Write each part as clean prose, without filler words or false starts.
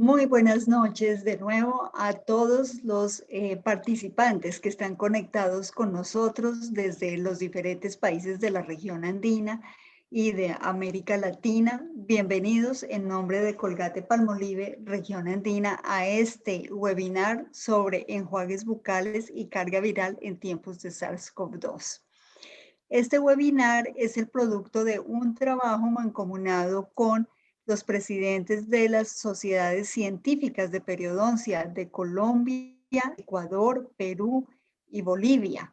Muy buenas noches de nuevo a todos los participantes que están conectados con nosotros desde los diferentes países de la región andina y de América Latina. Bienvenidos en nombre de Colgate-Palmolive, región andina, a este webinar sobre enjuagues bucales y carga viral en tiempos de SARS-CoV-2. Este webinar es el producto de un trabajo mancomunado con los presidentes de las sociedades científicas de periodoncia de Colombia, Ecuador, Perú y Bolivia,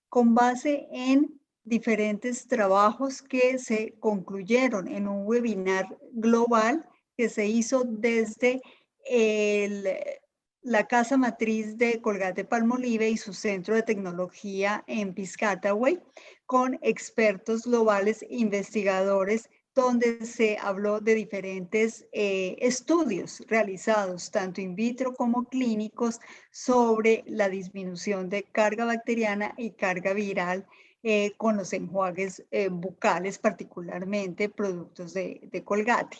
con base en diferentes trabajos que se concluyeron en un webinar global que se hizo desde la casa matriz de Colgate-Palmolive y su centro de tecnología en Piscataway, con expertos globales, investigadores, donde se habló de diferentes estudios realizados, tanto in vitro como clínicos, sobre la disminución de carga bacteriana y carga viral con los enjuagues bucales, particularmente productos de Colgate.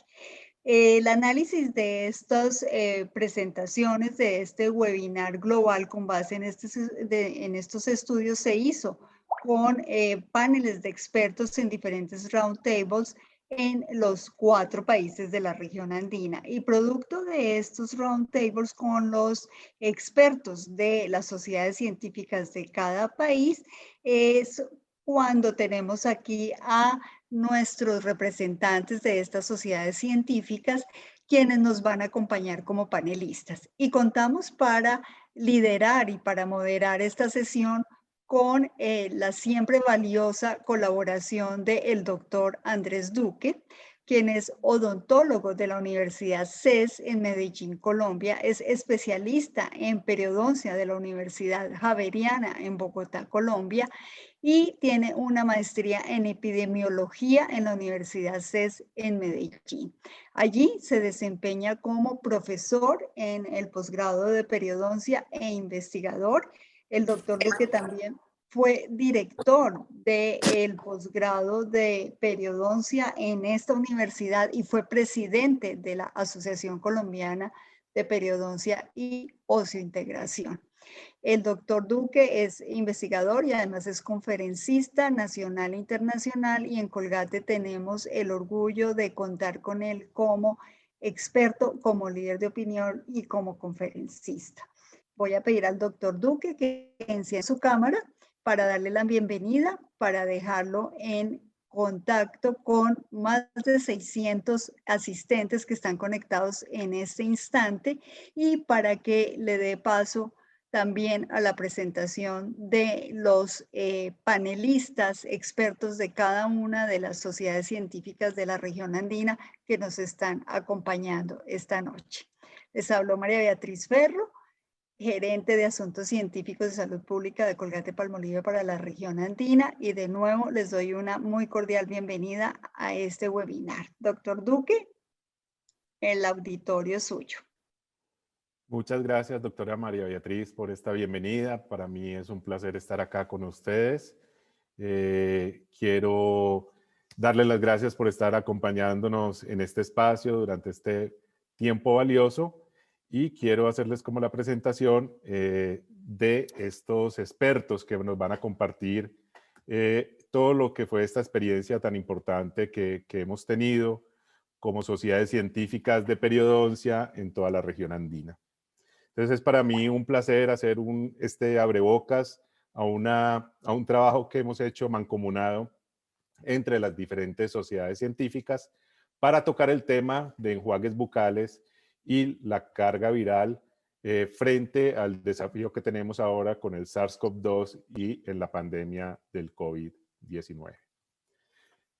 El análisis de estas presentaciones, de este webinar global con base en estos estudios se hizo con paneles de expertos en diferentes roundtables en los 4 países de la región andina. Y producto de estos roundtables con los expertos de las sociedades científicas de cada país, es cuando tenemos aquí a nuestros representantes de estas sociedades científicas, quienes nos van a acompañar como panelistas. Y contamos para liderar y para moderar esta sesión con la siempre valiosa colaboración del doctor Andrés Duque, quien es odontólogo de la Universidad CES en Medellín, Colombia, es especialista en periodoncia de la Universidad Javeriana en Bogotá, Colombia, y tiene una maestría en epidemiología en la Universidad CES en Medellín. Allí se desempeña como profesor en el posgrado de periodoncia e investigador. El doctor Duque también fue director del posgrado de periodoncia en esta universidad y fue presidente de la Asociación Colombiana de Periodoncia y Ociointegración. El doctor Duque es investigador y además es conferencista nacional e internacional, y en Colgate tenemos el orgullo de contar con él como experto, como líder de opinión y como conferencista. Voy a pedir al doctor Duque que encienda su cámara para darle la bienvenida, para dejarlo en contacto con más de 600 asistentes que están conectados en este instante, y para que le dé paso también a la presentación de los panelistas expertos de cada una de las sociedades científicas de la región andina que nos están acompañando esta noche. Les habló María Beatriz Ferro, gerente de Asuntos Científicos de Salud Pública de Colgate-Palmolive para la región andina, y de nuevo les doy una muy cordial bienvenida a este webinar. Doctor Duque, el auditorio es suyo. Muchas gracias, doctora María Beatriz, por esta bienvenida. Para mí es un placer estar acá con ustedes. Quiero darles las gracias por estar acompañándonos en este espacio durante este tiempo valioso, y quiero hacerles como la presentación de estos expertos que nos van a compartir todo lo que fue esta experiencia tan importante que hemos tenido como sociedades científicas de periodoncia en toda la región andina. Entonces es para mí un placer hacer este abrebocas a un trabajo que hemos hecho mancomunado entre las diferentes sociedades científicas para tocar el tema de enjuagues bucales y la carga viral frente al desafío que tenemos ahora con el SARS-CoV-2 y en la pandemia del COVID-19.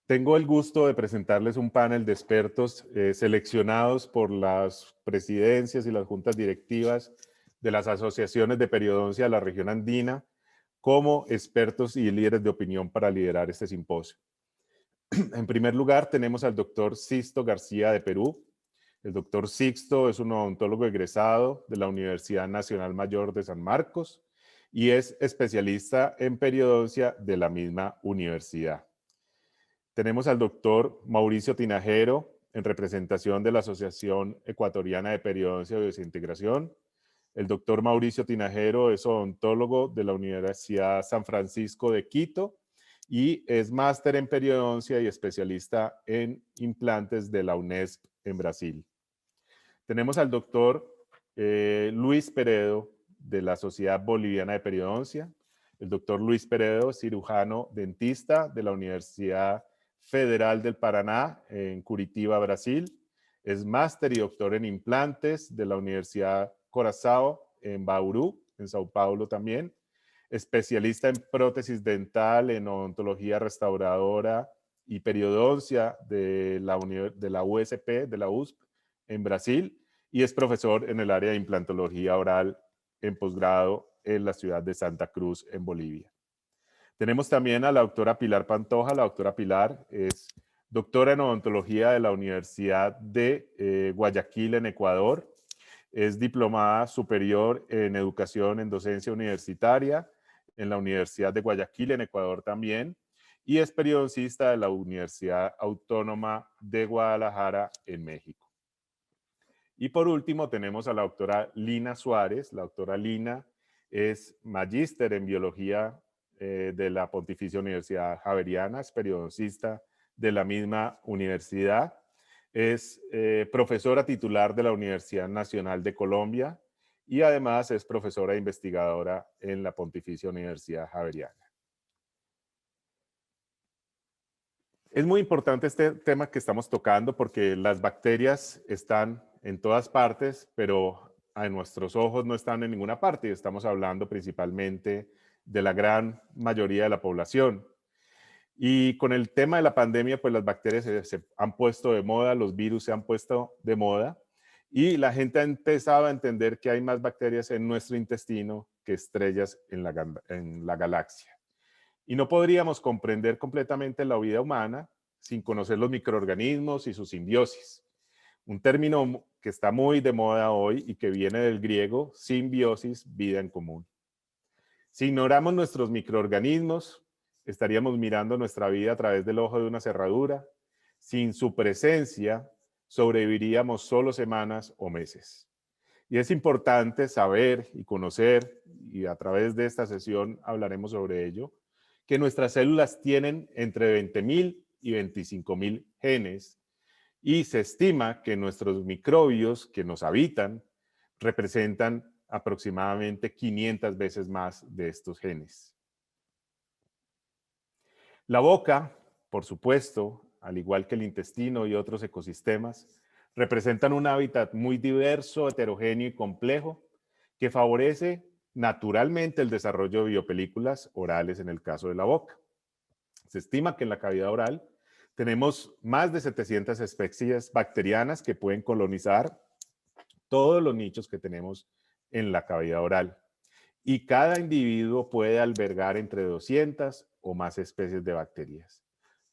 Tengo el gusto de presentarles un panel de expertos seleccionados por las presidencias y las juntas directivas de las asociaciones de periodoncia de la región andina como expertos y líderes de opinión para liderar este simposio. En primer lugar, tenemos al doctor Sixto García de Perú. El doctor Sixto es un odontólogo egresado de la Universidad Nacional Mayor de San Marcos y es especialista en periodoncia de la misma universidad. Tenemos al doctor Mauricio Tinajero. en representación de la Asociación Ecuatoriana de Periodoncia y Biodesintegración. El doctor Mauricio Tinajero es odontólogo de la Universidad San Francisco de Quito y es máster en periodoncia y especialista en implantes de la UNESP en Brasil. Tenemos al doctor Luis Peredo de la Sociedad Boliviana de Periodoncia. El doctor Luis Peredo, cirujano dentista de la Universidad Federal del Paraná en Curitiba, Brasil. Es máster y doctor en implantes de la Universidad Corazao en Bauru, en Sao Paulo también. Especialista en prótesis dental, en odontología restauradora y periodoncia de la USP, de la USP en Brasil. Y es profesor en el área de implantología oral en posgrado en la ciudad de Santa Cruz, en Bolivia. Tenemos también a la doctora Pilar Pantoja. La doctora Pilar es doctora en odontología de la Universidad de Guayaquil, en Ecuador. Es diplomada superior en educación en docencia universitaria en la Universidad de Guayaquil, en Ecuador también. Y es periodoncista de la Universidad Autónoma de Guadalajara, en México. Y por último tenemos a la doctora Lina Suárez. La doctora Lina es magíster en biología de la Pontificia Universidad Javeriana, es periodoncista de la misma universidad, es profesora titular de la Universidad Nacional de Colombia y además es profesora e investigadora en la Pontificia Universidad Javeriana. Es muy importante este tema que estamos tocando porque las bacterias están en todas partes, pero a nuestros ojos no están en ninguna parte. Estamos hablando principalmente de la gran mayoría de la población. Y con el tema de la pandemia, pues las bacterias se han puesto de moda, los virus se han puesto de moda y la gente ha empezado a entender que hay más bacterias en nuestro intestino que estrellas en la galaxia. Y no podríamos comprender completamente la vida humana sin conocer los microorganismos y su simbiosis. Un término que está muy de moda hoy y que viene del griego simbiosis, vida en común. Si ignoramos nuestros microorganismos, estaríamos mirando nuestra vida a través del ojo de una cerradura. Sin su presencia, sobreviviríamos solo semanas o meses. Y es importante saber y conocer, y a través de esta sesión hablaremos sobre ello, que nuestras células tienen entre 20.000 y 25.000 genes y se estima que nuestros microbios que nos habitan representan aproximadamente 500 veces más de estos genes. La boca, por supuesto, al igual que el intestino y otros ecosistemas, representan un hábitat muy diverso, heterogéneo y complejo que favorece naturalmente el desarrollo de biopelículas orales en el caso de la boca. Se estima que en la cavidad oral tenemos más de 700 especies bacterianas que pueden colonizar todos los nichos que tenemos en la cavidad oral. Y cada individuo puede albergar entre 200 o más especies de bacterias.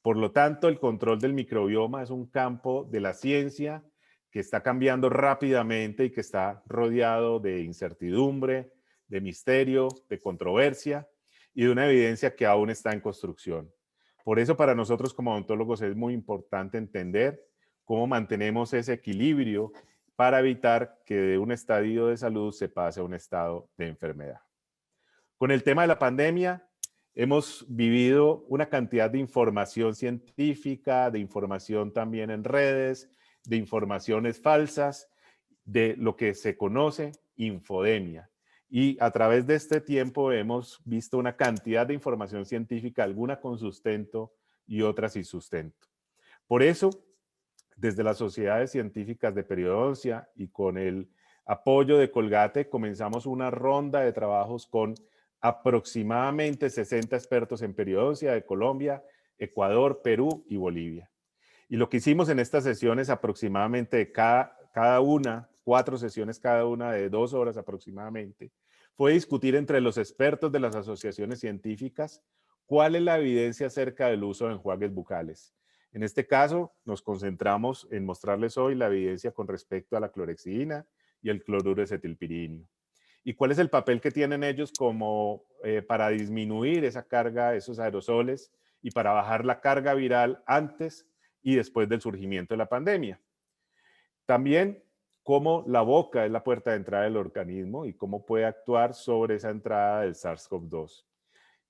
Por lo tanto, el control del microbioma es un campo de la ciencia que está cambiando rápidamente y que está rodeado de incertidumbre, de misterio, de controversia y de una evidencia que aún está en construcción. Por eso para nosotros como odontólogos es muy importante entender cómo mantenemos ese equilibrio para evitar que de un estadio de salud se pase a un estado de enfermedad. Con el tema de la pandemia, hemos vivido una cantidad de información científica, de información también en redes, de informaciones falsas, de lo que se conoce infodemia. Y a través de este tiempo hemos visto una cantidad de información científica, alguna con sustento y otra sin sustento. Por eso, desde las sociedades científicas de periodoncia y con el apoyo de Colgate, comenzamos una ronda de trabajos con aproximadamente 60 expertos en periodoncia de Colombia, Ecuador, Perú y Bolivia. Y lo que hicimos en estas sesiones, aproximadamente cada una, 4 sesiones cada una de 2 horas aproximadamente, fue discutir entre los expertos de las asociaciones científicas cuál es la evidencia acerca del uso de enjuagues bucales. En este caso, nos concentramos en mostrarles hoy la evidencia con respecto a la clorhexidina y el cloruro de acetilpiridino. ¿Y cuál es el papel que tienen ellos como para disminuir esa carga, esos aerosoles y para bajar la carga viral antes y después del surgimiento de la pandemia. También cómo la boca es la puerta de entrada del organismo y cómo puede actuar sobre esa entrada del SARS-CoV-2.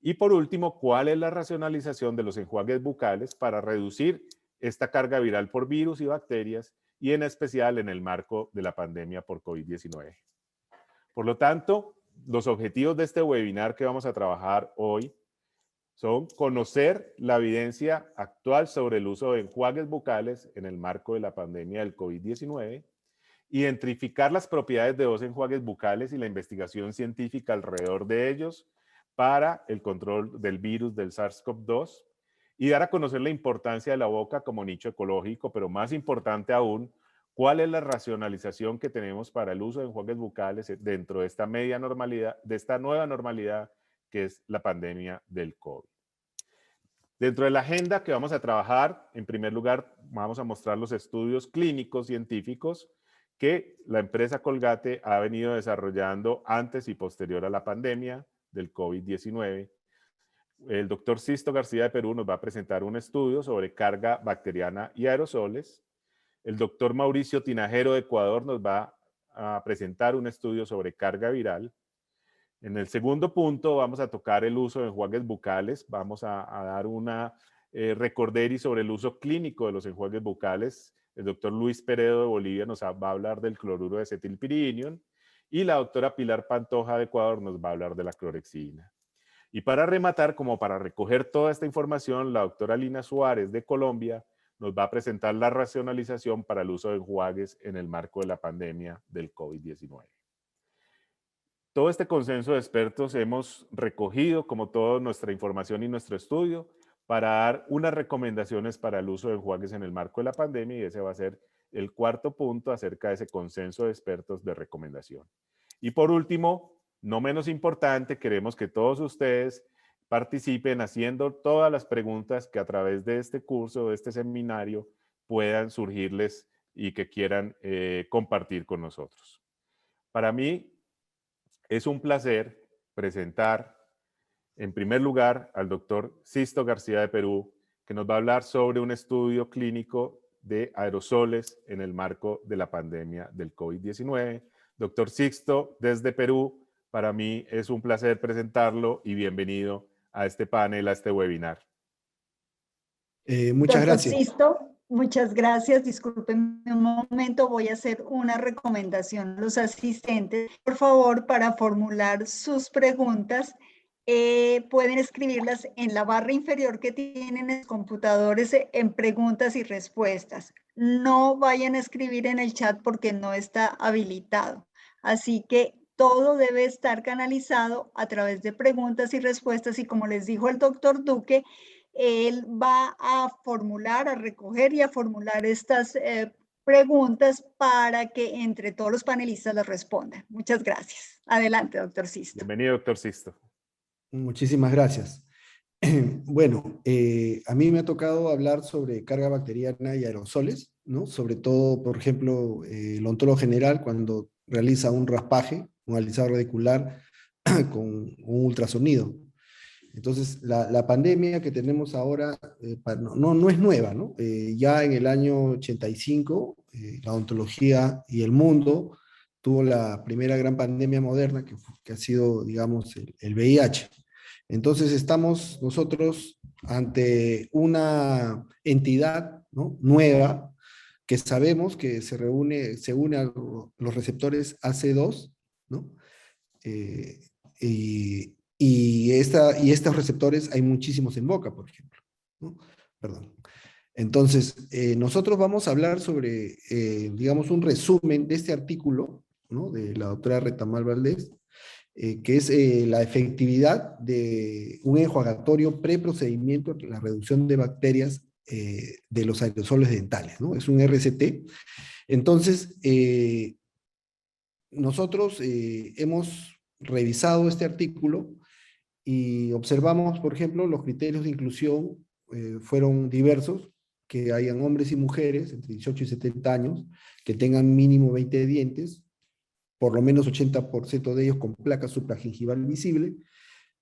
Y por último, cuál es la racionalización de los enjuagues bucales para reducir esta carga viral por virus y bacterias, y en especial en el marco de la pandemia por COVID-19. Por lo tanto, los objetivos de este webinar que vamos a trabajar hoy son conocer la evidencia actual sobre el uso de enjuagues bucales en el marco de la pandemia del COVID-19, identificar las propiedades de los enjuagues bucales y la investigación científica alrededor de ellos para el control del virus del SARS-CoV-2 y dar a conocer la importancia de la boca como nicho ecológico, pero más importante aún, cuál es la racionalización que tenemos para el uso de enjuagues bucales dentro de esta media normalidad, de esta nueva normalidad que es la pandemia del COVID. Dentro de la agenda que vamos a trabajar, en primer lugar, vamos a mostrar los estudios clínicos científicos que la empresa Colgate ha venido desarrollando antes y posterior a la pandemia del COVID-19. El doctor Sisto García de Perú nos va a presentar un estudio sobre carga bacteriana y aerosoles. El doctor Mauricio Tinajero de Ecuador nos va a presentar un estudio sobre carga viral. En el segundo punto vamos a tocar el uso de enjuagues bucales. Vamos a dar una recorderi sobre el uso clínico de los enjuagues bucales. El doctor Luis Peredo de Bolivia nos va a hablar del cloruro de acetilpiridinium y la doctora Pilar Pantoja de Ecuador nos va a hablar de la clorexidina. Y para rematar, como para recoger toda esta información, la doctora Lina Suárez de Colombia nos va a presentar la racionalización para el uso de enjuagues en el marco de la pandemia del COVID-19. Todo este consenso de expertos hemos recogido, como toda nuestra información y nuestro estudio, para dar unas recomendaciones para el uso de enjuagues en el marco de la pandemia, y ese va a ser el cuarto punto acerca de ese consenso de expertos de recomendación. Y por último, no menos importante, queremos que todos ustedes participen haciendo todas las preguntas que a través de este curso, de este seminario, puedan surgirles y que quieran compartir con nosotros. Para mí es un placer presentar en primer lugar al doctor Sisto García de Perú, que nos va a hablar sobre un estudio clínico de aerosoles en el marco de la pandemia del COVID-19. Doctor Sisto, desde Perú, para mí es un placer presentarlo y bienvenido a este panel, a este webinar. Muchas gracias. Sisto, muchas gracias. Disculpen un momento, voy a hacer una recomendación a los asistentes. Por favor, para formular sus preguntas, pueden escribirlas en la barra inferior que tienen en los computadores en preguntas y respuestas. No vayan a escribir en el chat porque no está habilitado. Así que todo debe estar canalizado a través de preguntas y respuestas, y como les dijo el doctor Duque, él va a formular, a recoger y a formular estas preguntas para que entre todos los panelistas las respondan. Muchas gracias. Adelante, doctor Sisto. Bienvenido, doctor Sisto. Muchísimas gracias. Bueno, a mí me ha tocado hablar sobre carga bacteriana y aerosoles, ¿no? Sobre todo, por ejemplo, el ontólogo general cuando realiza un raspaje, un alisado radicular con un ultrasonido. Entonces, la pandemia que tenemos ahora no es nueva, ¿no? Ya en el año 85, la odontología y el mundo tuvo la primera gran pandemia moderna que ha sido, digamos, el VIH. Entonces, estamos nosotros ante una entidad, ¿no?, nueva, que sabemos que se une a los receptores AC2, ¿no? Y estos receptores hay muchísimos en boca, por ejemplo, ¿no? Perdón. Entonces, nosotros vamos a hablar sobre, digamos, un resumen de este artículo, ¿no?, de la doctora Retamal Valdés, que es la efectividad de un enjuagatorio preprocedimiento en la reducción de bacterias de los aerosoles dentales, ¿no? Es un RCT. Entonces, nosotros hemos revisado este artículo y observamos, por ejemplo, los criterios de inclusión fueron diversos, que hayan hombres y mujeres entre 18 y 70 años, que tengan mínimo 20 dientes, por lo menos 80% de ellos con placa supragingival visible,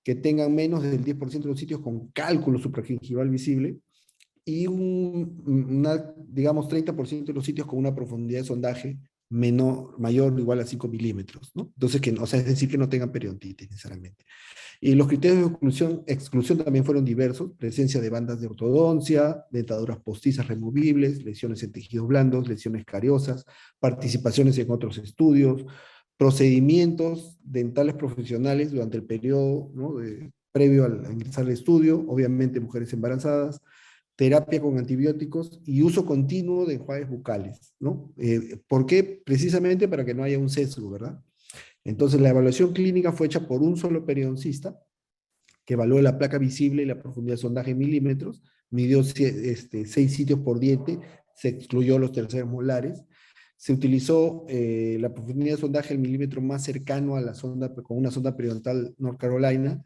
que tengan menos del 10% de los sitios con cálculo supragingival visible, y digamos, 30% de los sitios con una profundidad de sondaje mayor o igual a 5 milímetros, ¿no? Entonces, o sea, es decir, que no tengan periodontitis necesariamente. Y los criterios de exclusión también fueron diversos: presencia de bandas de ortodoncia, dentaduras postizas removibles, lesiones en tejidos blandos, lesiones cariosas, participaciones en otros estudios, procedimientos dentales profesionales durante el periodo, ¿no?, previo a ingresar al estudio, obviamente mujeres embarazadas, terapia con antibióticos y uso continuo de enjuagues bucales, ¿no? ¿Por qué? Precisamente para que no haya un sesgo, ¿verdad? Entonces, la evaluación clínica fue hecha por un solo periodoncista, que evaluó la placa visible y la profundidad de sondaje en milímetros, midió 6 sitios por diente, se excluyó los terceros molares, se utilizó la profundidad de sondaje el milímetro más cercano a la sonda, con una sonda periodontal North Carolina,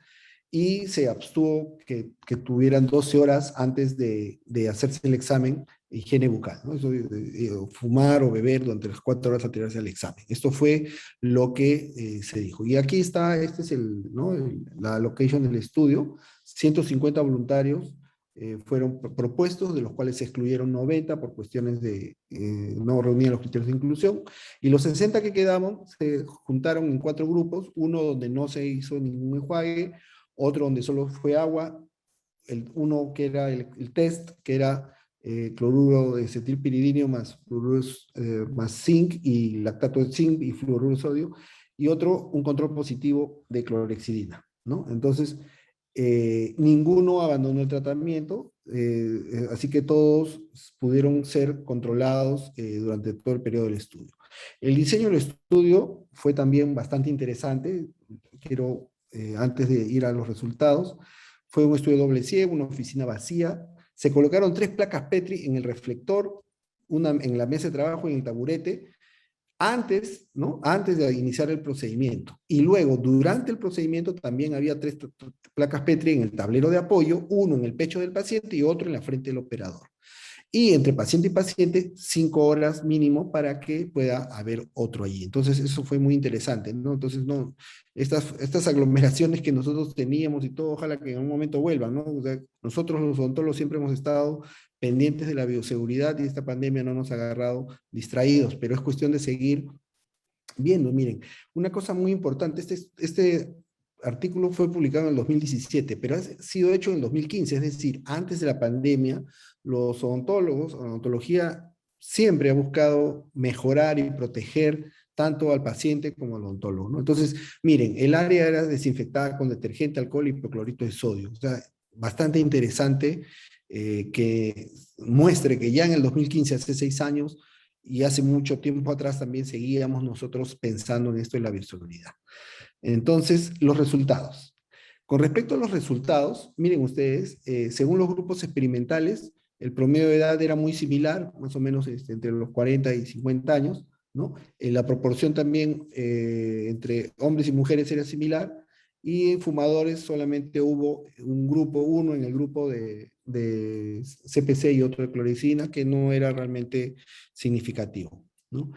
y se abstuvo que tuvieran 12 horas antes de hacerse el examen higiene bucal, ¿no? Eso, fumar o beber durante las 4 horas anteriores al examen. Esto fue lo que se dijo. Y aquí está, este es ¿no?, la location del estudio. 150 voluntarios fueron propuestos, de los cuales se excluyeron 90 por cuestiones de no reunían los criterios de inclusión, y los 60 que quedaban se juntaron en 4 grupos: uno donde no se hizo ningún enjuague, otro donde solo fue agua, uno que era el test, que era cloruro de acetilpiridino más, más zinc y lactato de zinc y fluoruro de sodio, y otro, un control positivo de clorhexidina, ¿no? Entonces, ninguno abandonó el tratamiento, así que todos pudieron ser controlados durante todo el periodo del estudio. El diseño del estudio fue también bastante interesante. Quiero, antes de ir a los resultados, fue un estudio doble ciego, una oficina vacía. Se colocaron 3 placas Petri en el reflector, una en la mesa de trabajo y en el taburete, antes, ¿no?, antes de iniciar el procedimiento. Y luego, durante el procedimiento, también había 3 placas Petri en el tablero de apoyo, uno en el pecho del paciente y otro en la frente del operador. Y entre paciente y paciente, 5 horas mínimo para que pueda haber otro allí. Entonces, eso fue muy interesante, ¿no? Entonces, no, estas aglomeraciones que nosotros teníamos y todo, ojalá que en un momento vuelvan, ¿no? O sea, nosotros los odontólogos siempre hemos estado pendientes de la bioseguridad, y esta pandemia no nos ha agarrado distraídos, pero es cuestión de seguir viendo. Miren, una cosa muy importante: este artículo fue publicado en el 2017, pero ha sido hecho en el 2015, es decir, antes de la pandemia. Los odontólogos, la odontología siempre ha buscado mejorar y proteger tanto al paciente como al odontólogo, ¿no? Entonces, miren, el área era desinfectada con detergente, alcohol y hipoclorito de sodio. O sea, bastante interesante que muestre que ya en el 2015, hace 6 años, y hace mucho tiempo atrás también seguíamos nosotros pensando en esto de la bioseguridad. Entonces, los resultados. Con respecto a los resultados, miren ustedes, según los grupos experimentales, el promedio de edad era muy similar, más o menos entre los 40 y 50 años, ¿no? La proporción también entre hombres y mujeres era similar, y en fumadores solamente hubo un grupo, uno en el grupo de CPC y otro de clorhexidina, que no era realmente significativo, ¿no?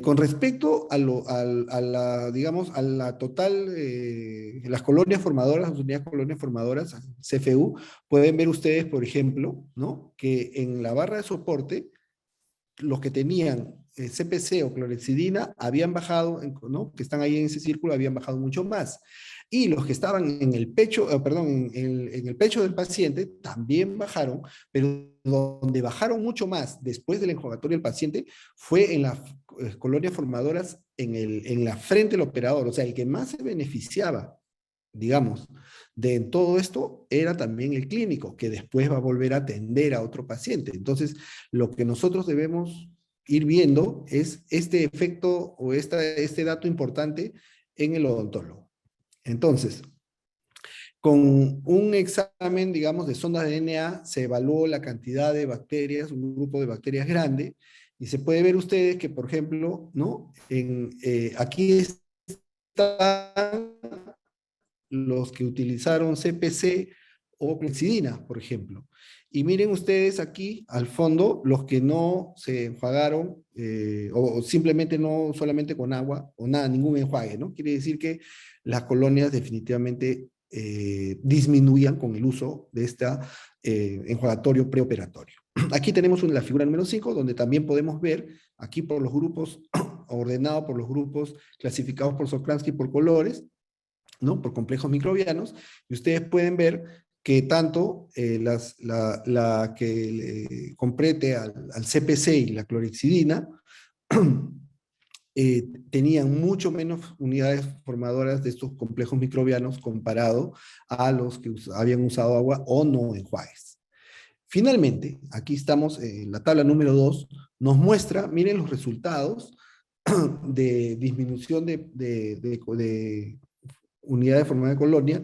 Con respecto a la, digamos, a la total, las colonias formadoras, las unidades colonias formadoras, CFU, pueden ver ustedes, por ejemplo, ¿no?, que en la barra de soporte, los que tenían CPC o clorhexidina habían bajado, ¿no?, que están ahí en ese círculo, habían bajado mucho más. Y los que estaban en el pecho, perdón, en el pecho del paciente también bajaron, pero donde bajaron mucho más después del enjuagatorio del paciente fue en las colonias formadoras en la frente del operador. O sea, el que más se beneficiaba, digamos, de todo esto era también el clínico, que después va a volver a atender a otro paciente. Entonces, lo que nosotros debemos ir viendo es este efecto o este dato importante en el odontólogo. Entonces, con un examen, digamos, de sondas de DNA, se evaluó la cantidad de bacterias, un grupo de bacterias grande, y se puede ver ustedes que, por ejemplo, ¿no?, aquí están los que utilizaron CPC o clorhexidina, por ejemplo. Y miren ustedes aquí, al fondo, los que no se enjuagaron, o simplemente no, solamente con agua, o nada, ningún enjuague, ¿no? Quiere decir que las colonias definitivamente disminuían con el uso de este enjuagatorio preoperatorio. Aquí tenemos la figura número 5, donde también podemos ver aquí por los grupos, ordenado por los grupos clasificados por Sokransky por colores, ¿no? Por complejos microbianos, y ustedes pueden ver que tanto la que comprete al CPC y la clorhexidina tenían mucho menos unidades formadoras de estos complejos microbianos comparado a los que habían usado agua o no enjuagues. Finalmente, aquí estamos en la tabla número 2, nos muestra, miren los resultados de disminución de unidades formadas de colonia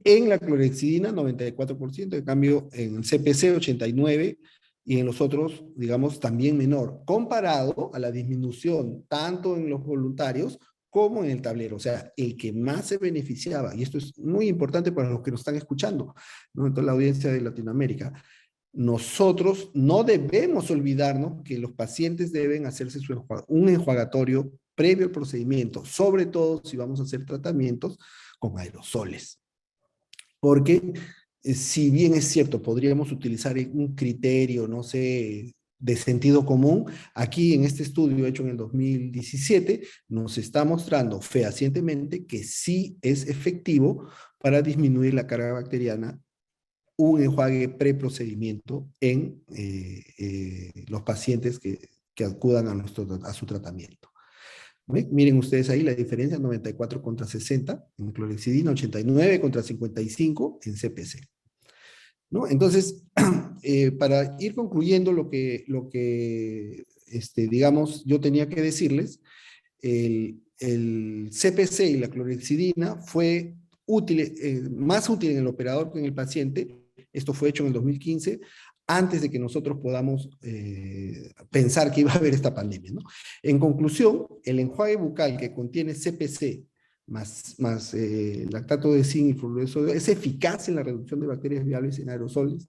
en la clorhexidina 94%, en cambio en el CPC 89%, y en los otros, digamos, también menor, comparado a la disminución tanto en los voluntarios como en el tablero. O sea, el que más se beneficiaba, y esto es muy importante para los que nos están escuchando, ¿no? En toda la audiencia de Latinoamérica, nosotros no debemos olvidarnos que los pacientes deben hacerse un enjuagatorio previo al procedimiento, sobre todo si vamos a hacer tratamientos con aerosoles. Porque si bien es cierto, podríamos utilizar un criterio, no sé, de sentido común, aquí en este estudio hecho en el 2017 nos está mostrando fehacientemente que sí es efectivo para disminuir la carga bacteriana un enjuague preprocedimiento en los pacientes que acudan a su tratamiento. ¿Ven? Miren ustedes ahí la diferencia, 94 contra 60 en clorhexidina, 89 contra 55 en CPC. ¿No? Entonces, para ir concluyendo lo que digamos, yo tenía que decirles, el CPC y la clorhexidina fue útil, más útil en el operador que en el paciente. Esto fue hecho en el 2015, antes de que nosotros podamos pensar que iba a haber esta pandemia, ¿no? En conclusión, el enjuague bucal que contiene CPC más lactato de zinc y fluoruro de sodio es eficaz en la reducción de bacterias viables en aerosoles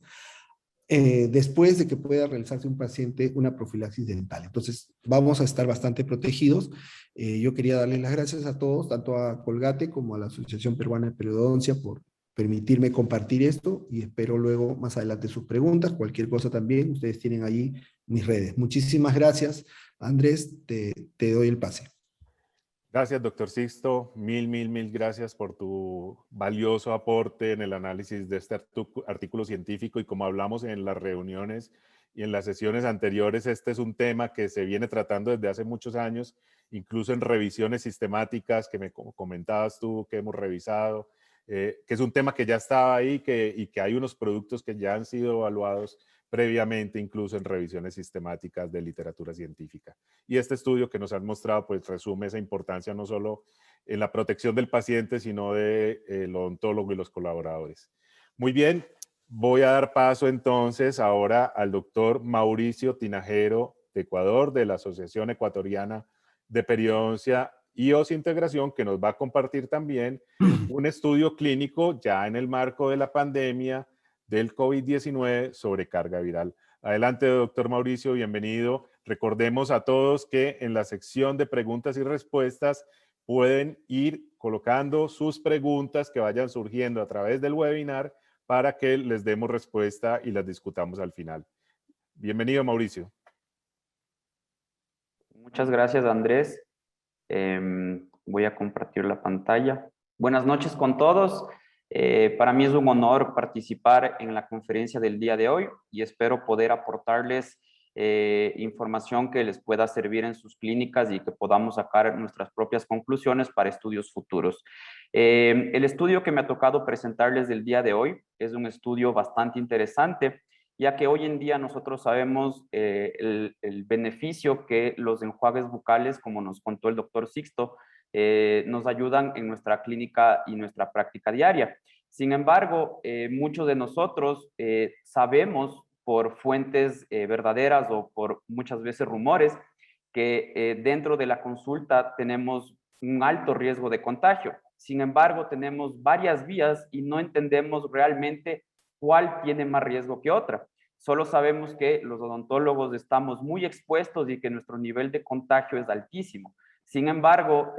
después de que pueda realizarse un paciente una profilaxis dental. Entonces, vamos a estar bastante protegidos. Yo quería darles las gracias a todos, tanto a Colgate como a la Asociación Peruana de Periodoncia por permitirme compartir esto y espero luego más adelante sus preguntas. Cualquier cosa también, ustedes tienen allí mis redes. Muchísimas gracias, Andrés, te doy el pase. Gracias, doctor Sixto. Mil gracias por tu valioso aporte en el análisis de este artículo científico, y como hablamos en las reuniones y en las sesiones anteriores, este es un tema que se viene tratando desde hace muchos años, incluso en revisiones sistemáticas que me comentabas tú, que hemos revisado, que es un tema que ya estaba ahí y que hay unos productos que ya han sido evaluados previamente, incluso en revisiones sistemáticas de literatura científica. Y este estudio que nos han mostrado, pues resume esa importancia no solo en la protección del paciente, sino del odontólogo y los colaboradores. Muy bien, voy a dar paso entonces ahora al doctor Mauricio Tinajero de Ecuador, de la Asociación Ecuatoriana de Periodoncia y Osseointegración, que nos va a compartir también un estudio clínico ya en el marco de la pandemia del COVID-19 sobre carga viral. Adelante, doctor Mauricio, bienvenido. Recordemos a todos que en la sección de preguntas y respuestas pueden ir colocando sus preguntas que vayan surgiendo a través del webinar para que les demos respuesta y las discutamos al final. Bienvenido, Mauricio. Muchas gracias, Andrés. Voy a compartir la pantalla. Buenas noches con todos. Para mí es un honor participar en la conferencia del día de hoy y espero poder aportarles información que les pueda servir en sus clínicas y que podamos sacar nuestras propias conclusiones para estudios futuros. El estudio que me ha tocado presentarles del día de hoy es un estudio bastante interesante, ya que hoy en día nosotros sabemos el beneficio que los enjuagues bucales, como nos contó el doctor Sixto, nos ayudan en nuestra clínica y nuestra práctica diaria. Sin embargo, muchos de nosotros sabemos por fuentes verdaderas o por muchas veces rumores que dentro de la consulta tenemos un alto riesgo de contagio. Sin embargo, tenemos varias vías y no entendemos realmente cuál tiene más riesgo que otra. Solo sabemos que los odontólogos estamos muy expuestos y que nuestro nivel de contagio es altísimo. Sin embargo,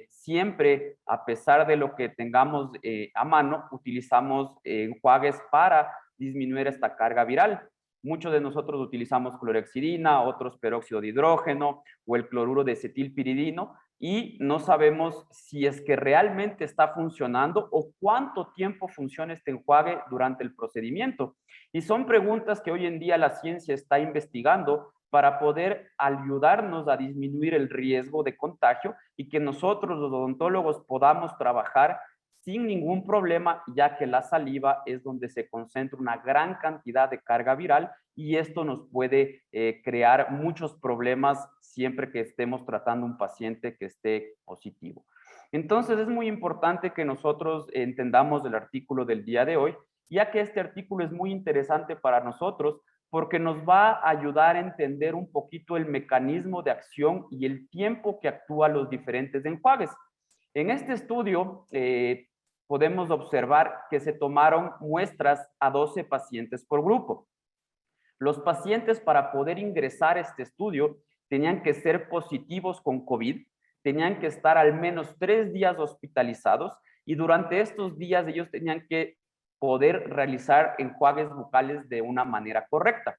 siempre, a pesar de lo que tengamos a mano, utilizamos enjuagues para disminuir esta carga viral. Muchos de nosotros utilizamos clorhexidina, otros peróxido de hidrógeno o el cloruro de acetilpiridino, y no sabemos si es que realmente está funcionando o cuánto tiempo funciona este enjuague durante el procedimiento. Y son preguntas que hoy en día la ciencia está investigando para poder ayudarnos a disminuir el riesgo de contagio y que nosotros los odontólogos podamos trabajar sin ningún problema, ya que la saliva es donde se concentra una gran cantidad de carga viral y esto nos puede crear muchos problemas siempre que estemos tratando a un paciente que esté positivo. Entonces es muy importante que nosotros entendamos el artículo del día de hoy, ya que este artículo es muy interesante para nosotros porque nos va a ayudar a entender un poquito el mecanismo de acción y el tiempo que actúan los diferentes enjuagues. En este estudio podemos observar que se tomaron muestras a 12 pacientes por grupo. Los pacientes, para poder ingresar a este estudio, tenían que ser positivos con COVID, tenían que estar al menos 3 días hospitalizados y durante estos días ellos tenían que poder realizar enjuagues bucales de una manera correcta.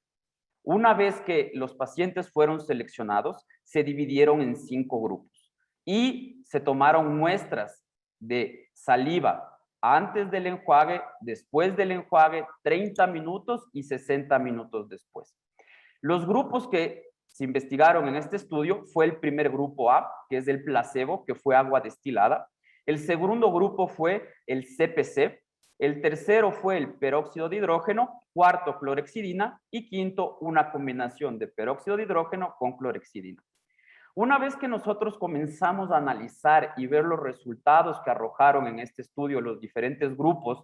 Una vez que los pacientes fueron seleccionados, se dividieron en 5 grupos y se tomaron muestras de saliva antes del enjuague, después del enjuague, 30 minutos y 60 minutos después. Los grupos que se investigaron en este estudio fue el primer grupo A, que es el placebo, que fue agua destilada. El segundo grupo fue el CPC. El tercero fue el peróxido de hidrógeno, cuarto clorhexidina y quinto una combinación de peróxido de hidrógeno con clorhexidina. Una vez que nosotros comenzamos a analizar y ver los resultados que arrojaron en este estudio los diferentes grupos,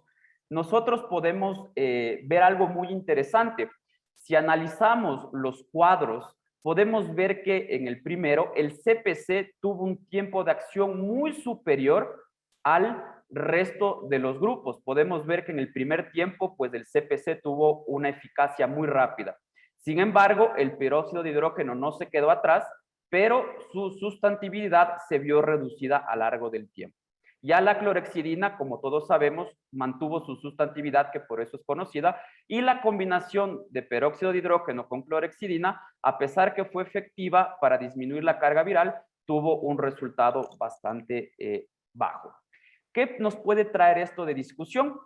nosotros podemos ver algo muy interesante. Si analizamos los cuadros, podemos ver que en el primero, el CPC tuvo un tiempo de acción muy superior al resto de los grupos. Podemos ver que en el primer tiempo, pues el CPC tuvo una eficacia muy rápida. Sin embargo, el peróxido de hidrógeno no se quedó atrás, pero su sustantividad se vio reducida a lo largo del tiempo. Ya la clorhexidina, como todos sabemos, mantuvo su sustantividad, que por eso es conocida, y la combinación de peróxido de hidrógeno con clorhexidina, a pesar que fue efectiva para disminuir la carga viral, tuvo un resultado bastante bajo. ¿Qué nos puede traer esto de discusión?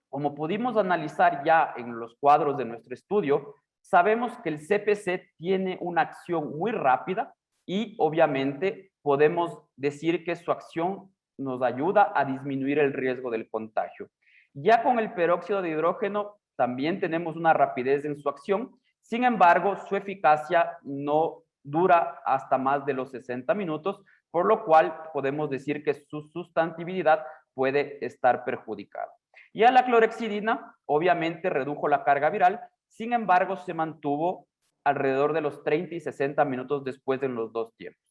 Como pudimos analizar ya en los cuadros de nuestro estudio, sabemos que el CPC tiene una acción muy rápida y obviamente podemos decir que su acción nos ayuda a disminuir el riesgo del contagio. Ya con el peróxido de hidrógeno también tenemos una rapidez en su acción, sin embargo, su eficacia no dura hasta más de los 60 minutos, por lo cual podemos decir que su sustantividad puede estar perjudicada. Ya la clorhexidina obviamente redujo la carga viral, sin embargo se mantuvo alrededor de los 30 y 60 minutos después de los dos tiempos.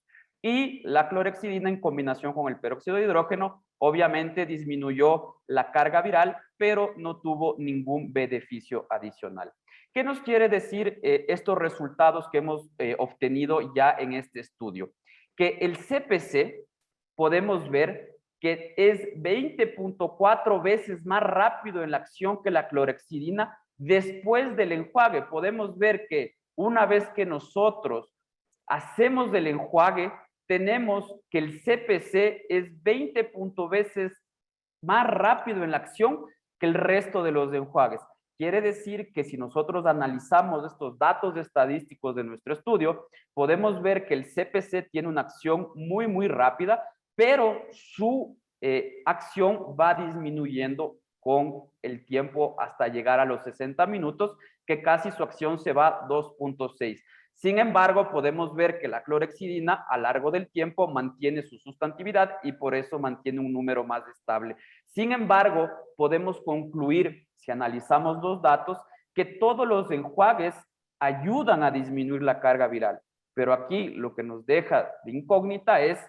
Y la clorhexidina en combinación con el peróxido de hidrógeno obviamente disminuyó la carga viral, pero no tuvo ningún beneficio adicional. ¿Qué nos quiere decir estos resultados que hemos obtenido ya en este estudio? Que el CPC podemos ver que es 20.4 veces más rápido en la acción que la clorhexidina después del enjuague. Podemos ver que una vez que nosotros hacemos el enjuague, tenemos que el CPC es 20 veces más rápido en la acción que el resto de los enjuagues. Quiere decir que si nosotros analizamos estos datos estadísticos de nuestro estudio, podemos ver que el CPC tiene una acción muy, muy rápida, pero su acción va disminuyendo con el tiempo hasta llegar a los 60 minutos, que casi su acción se va a 2.6. Sin embargo, podemos ver que la clorhexidina a lo largo del tiempo mantiene su sustantividad y por eso mantiene un número más estable. Sin embargo, podemos concluir, si analizamos los datos, que todos los enjuagues ayudan a disminuir la carga viral. Pero aquí lo que nos deja de incógnita es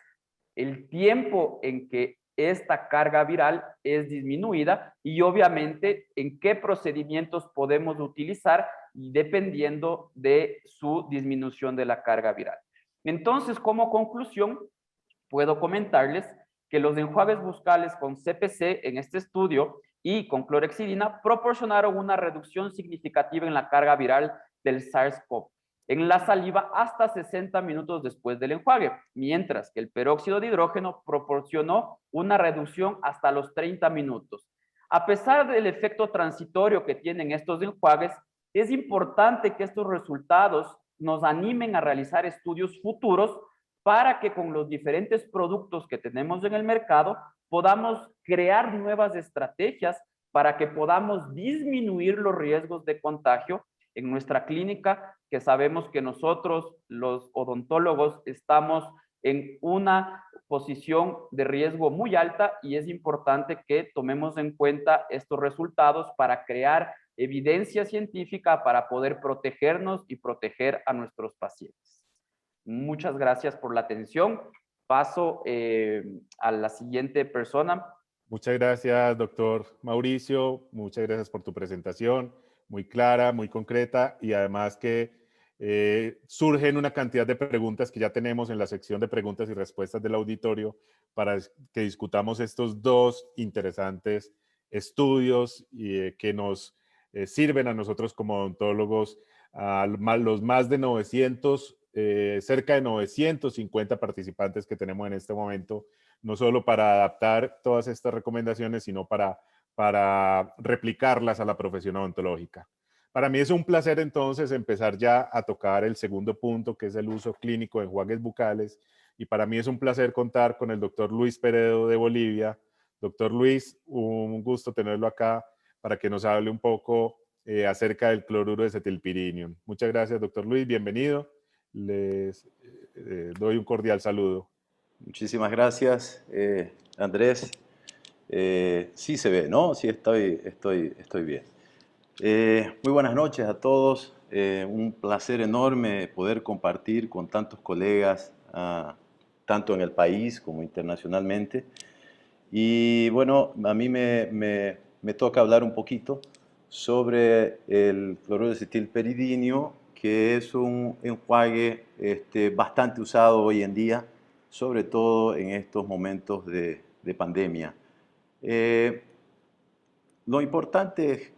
el tiempo en que esta carga viral es disminuida y obviamente en qué procedimientos podemos utilizar dependiendo de su disminución de la carga viral. Entonces, como conclusión, puedo comentarles que los enjuagues bucales con CPC en este estudio y con clorhexidina proporcionaron una reducción significativa en la carga viral del SARS-CoV en la saliva hasta 60 minutos después del enjuague, mientras que el peróxido de hidrógeno proporcionó una reducción hasta los 30 minutos. A pesar del efecto transitorio que tienen estos enjuagues, es importante que estos resultados nos animen a realizar estudios futuros para que con los diferentes productos que tenemos en el mercado podamos crear nuevas estrategias para que podamos disminuir los riesgos de contagio en nuestra clínica, que sabemos que nosotros, los odontólogos, estamos en una posición de riesgo muy alta y es importante que tomemos en cuenta estos resultados para crear evidencia científica para poder protegernos y proteger a nuestros pacientes. Muchas gracias por la atención. Paso a la siguiente persona. Muchas gracias, doctor Mauricio. Muchas gracias por tu presentación, muy clara, muy concreta y además que surgen una cantidad de preguntas que ya tenemos en la sección de preguntas y respuestas del auditorio para que discutamos estos dos interesantes estudios que nos sirven a nosotros como odontólogos, a los más de 900, cerca de 950 participantes que tenemos en este momento, no solo para adaptar todas estas recomendaciones, sino para replicarlas a la profesión odontológica. Para mí es un placer entonces empezar ya a tocar el segundo punto, que es el uso clínico de enjuagues bucales. Y para mí es un placer contar con el doctor Luis Peredo de Bolivia. Doctor Luis, un gusto tenerlo acá para que nos hable un poco acerca del cloruro de acetilpirinium. Muchas gracias, doctor Luis. Bienvenido. Les doy un cordial saludo. Muchísimas gracias, Andrés. Sí se ve, ¿no? Sí, estoy bien. Muy buenas noches a todos. Un placer enorme poder compartir con tantos colegas, tanto en el país como internacionalmente. Y bueno, a mí me toca hablar un poquito sobre el cloruro de acetilperidinio, que es un enjuague bastante usado hoy en día, sobre todo en estos momentos de pandemia. Lo importante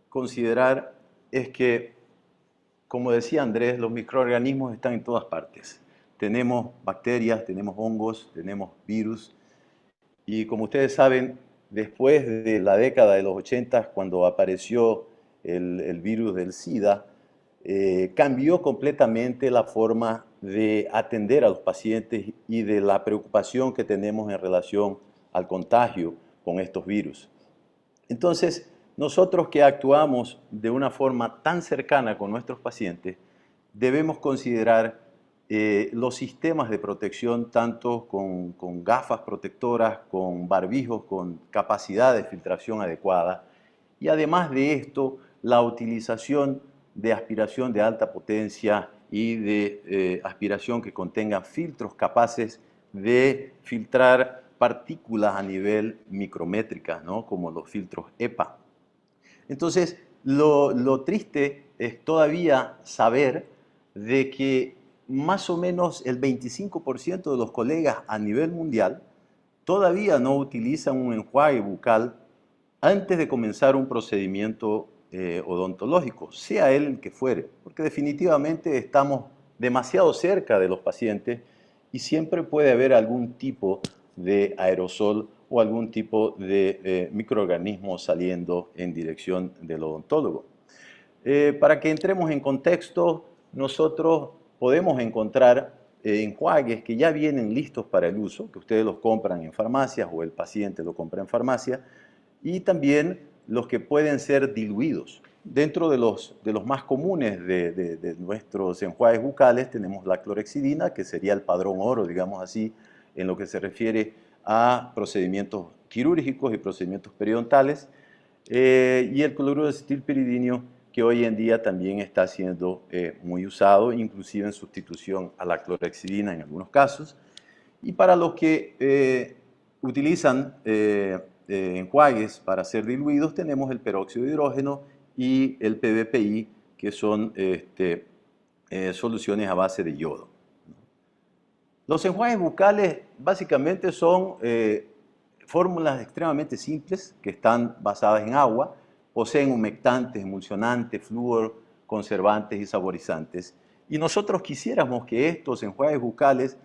considerar es que, como decía Andrés, los microorganismos están en todas partes. Tenemos bacterias, tenemos hongos, tenemos virus. Y como ustedes saben, después de la década de los 80, cuando apareció el virus del SIDA, cambió completamente la forma de atender a los pacientes y de la preocupación que tenemos en relación al contagio con estos virus. Entonces, nosotros que actuamos de una forma tan cercana con nuestros pacientes, debemos considerar los sistemas de protección, tanto con gafas protectoras, con barbijos, con capacidad de filtración adecuada, y además de esto, la utilización de aspiración de alta potencia y de aspiración que contenga filtros capaces de filtrar partículas a nivel micrométrica, ¿no? Como los filtros EPA. Entonces, lo triste es todavía saber de que más o menos el 25% de los colegas a nivel mundial todavía no utilizan un enjuague bucal antes de comenzar un procedimiento odontológico, sea él el que fuere, porque definitivamente estamos demasiado cerca de los pacientes y siempre puede haber algún tipo de aerosol o algún tipo de microorganismo saliendo en dirección del odontólogo. Para que entremos en contexto, nosotros podemos encontrar enjuagues que ya vienen listos para el uso, que ustedes los compran en farmacias o el paciente lo compra en farmacia, y también los que pueden ser diluidos. Dentro de los más comunes de nuestros enjuagues bucales tenemos la clorhexidina, que sería el padrón oro, digamos así, en lo que se refiere a procedimientos quirúrgicos y procedimientos periodontales, y el cloruro de acetilpiridinio, que hoy en día también está siendo muy usado, inclusive en sustitución a la clorhexidina en algunos casos. Y para los que utilizan enjuagues para ser diluidos, tenemos el peróxido de hidrógeno y el PBPI, que son soluciones a base de yodo. Los enjuagues bucales básicamente son fórmulas extremadamente simples que están basadas en agua, poseen humectantes, emulsionantes, flúor, conservantes y saborizantes. Y nosotros quisiéramos que estos enjuagues bucales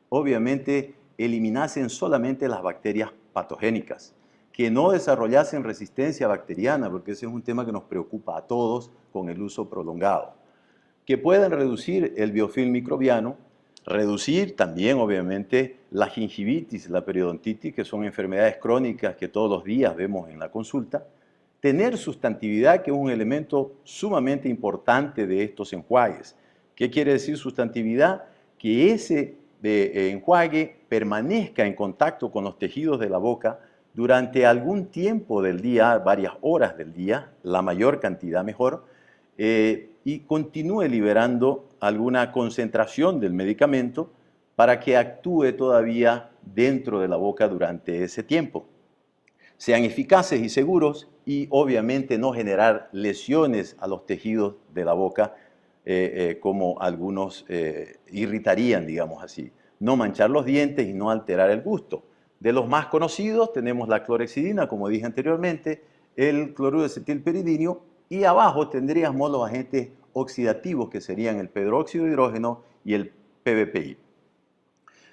obviamente eliminasen solamente las bacterias patogénicas, que no desarrollasen resistencia bacteriana, porque ese es un tema que nos preocupa a todos con el uso prolongado, que puedan reducir el biofilm microbiano, reducir también obviamente la gingivitis, la periodontitis, que son enfermedades crónicas que todos los días vemos en la consulta, tener sustantividad, que es un elemento sumamente importante de estos enjuagues. ¿Qué quiere decir sustantividad? Que ese enjuague permanezca en contacto con los tejidos de la boca durante algún tiempo del día, varias horas del día, la mayor cantidad mejor, y continúe liberando alguna concentración del medicamento para que actúe todavía dentro de la boca durante ese tiempo. Sean eficaces y seguros y obviamente no generar lesiones a los tejidos de la boca como algunos irritarían, digamos así. No manchar los dientes y no alterar el gusto. De los más conocidos tenemos la clorhexidina, como dije anteriormente, el cloruro de acetilperidinio, y abajo tendríamos los agentes oxidativos que serían el peróxido de hidrógeno y el PBPI.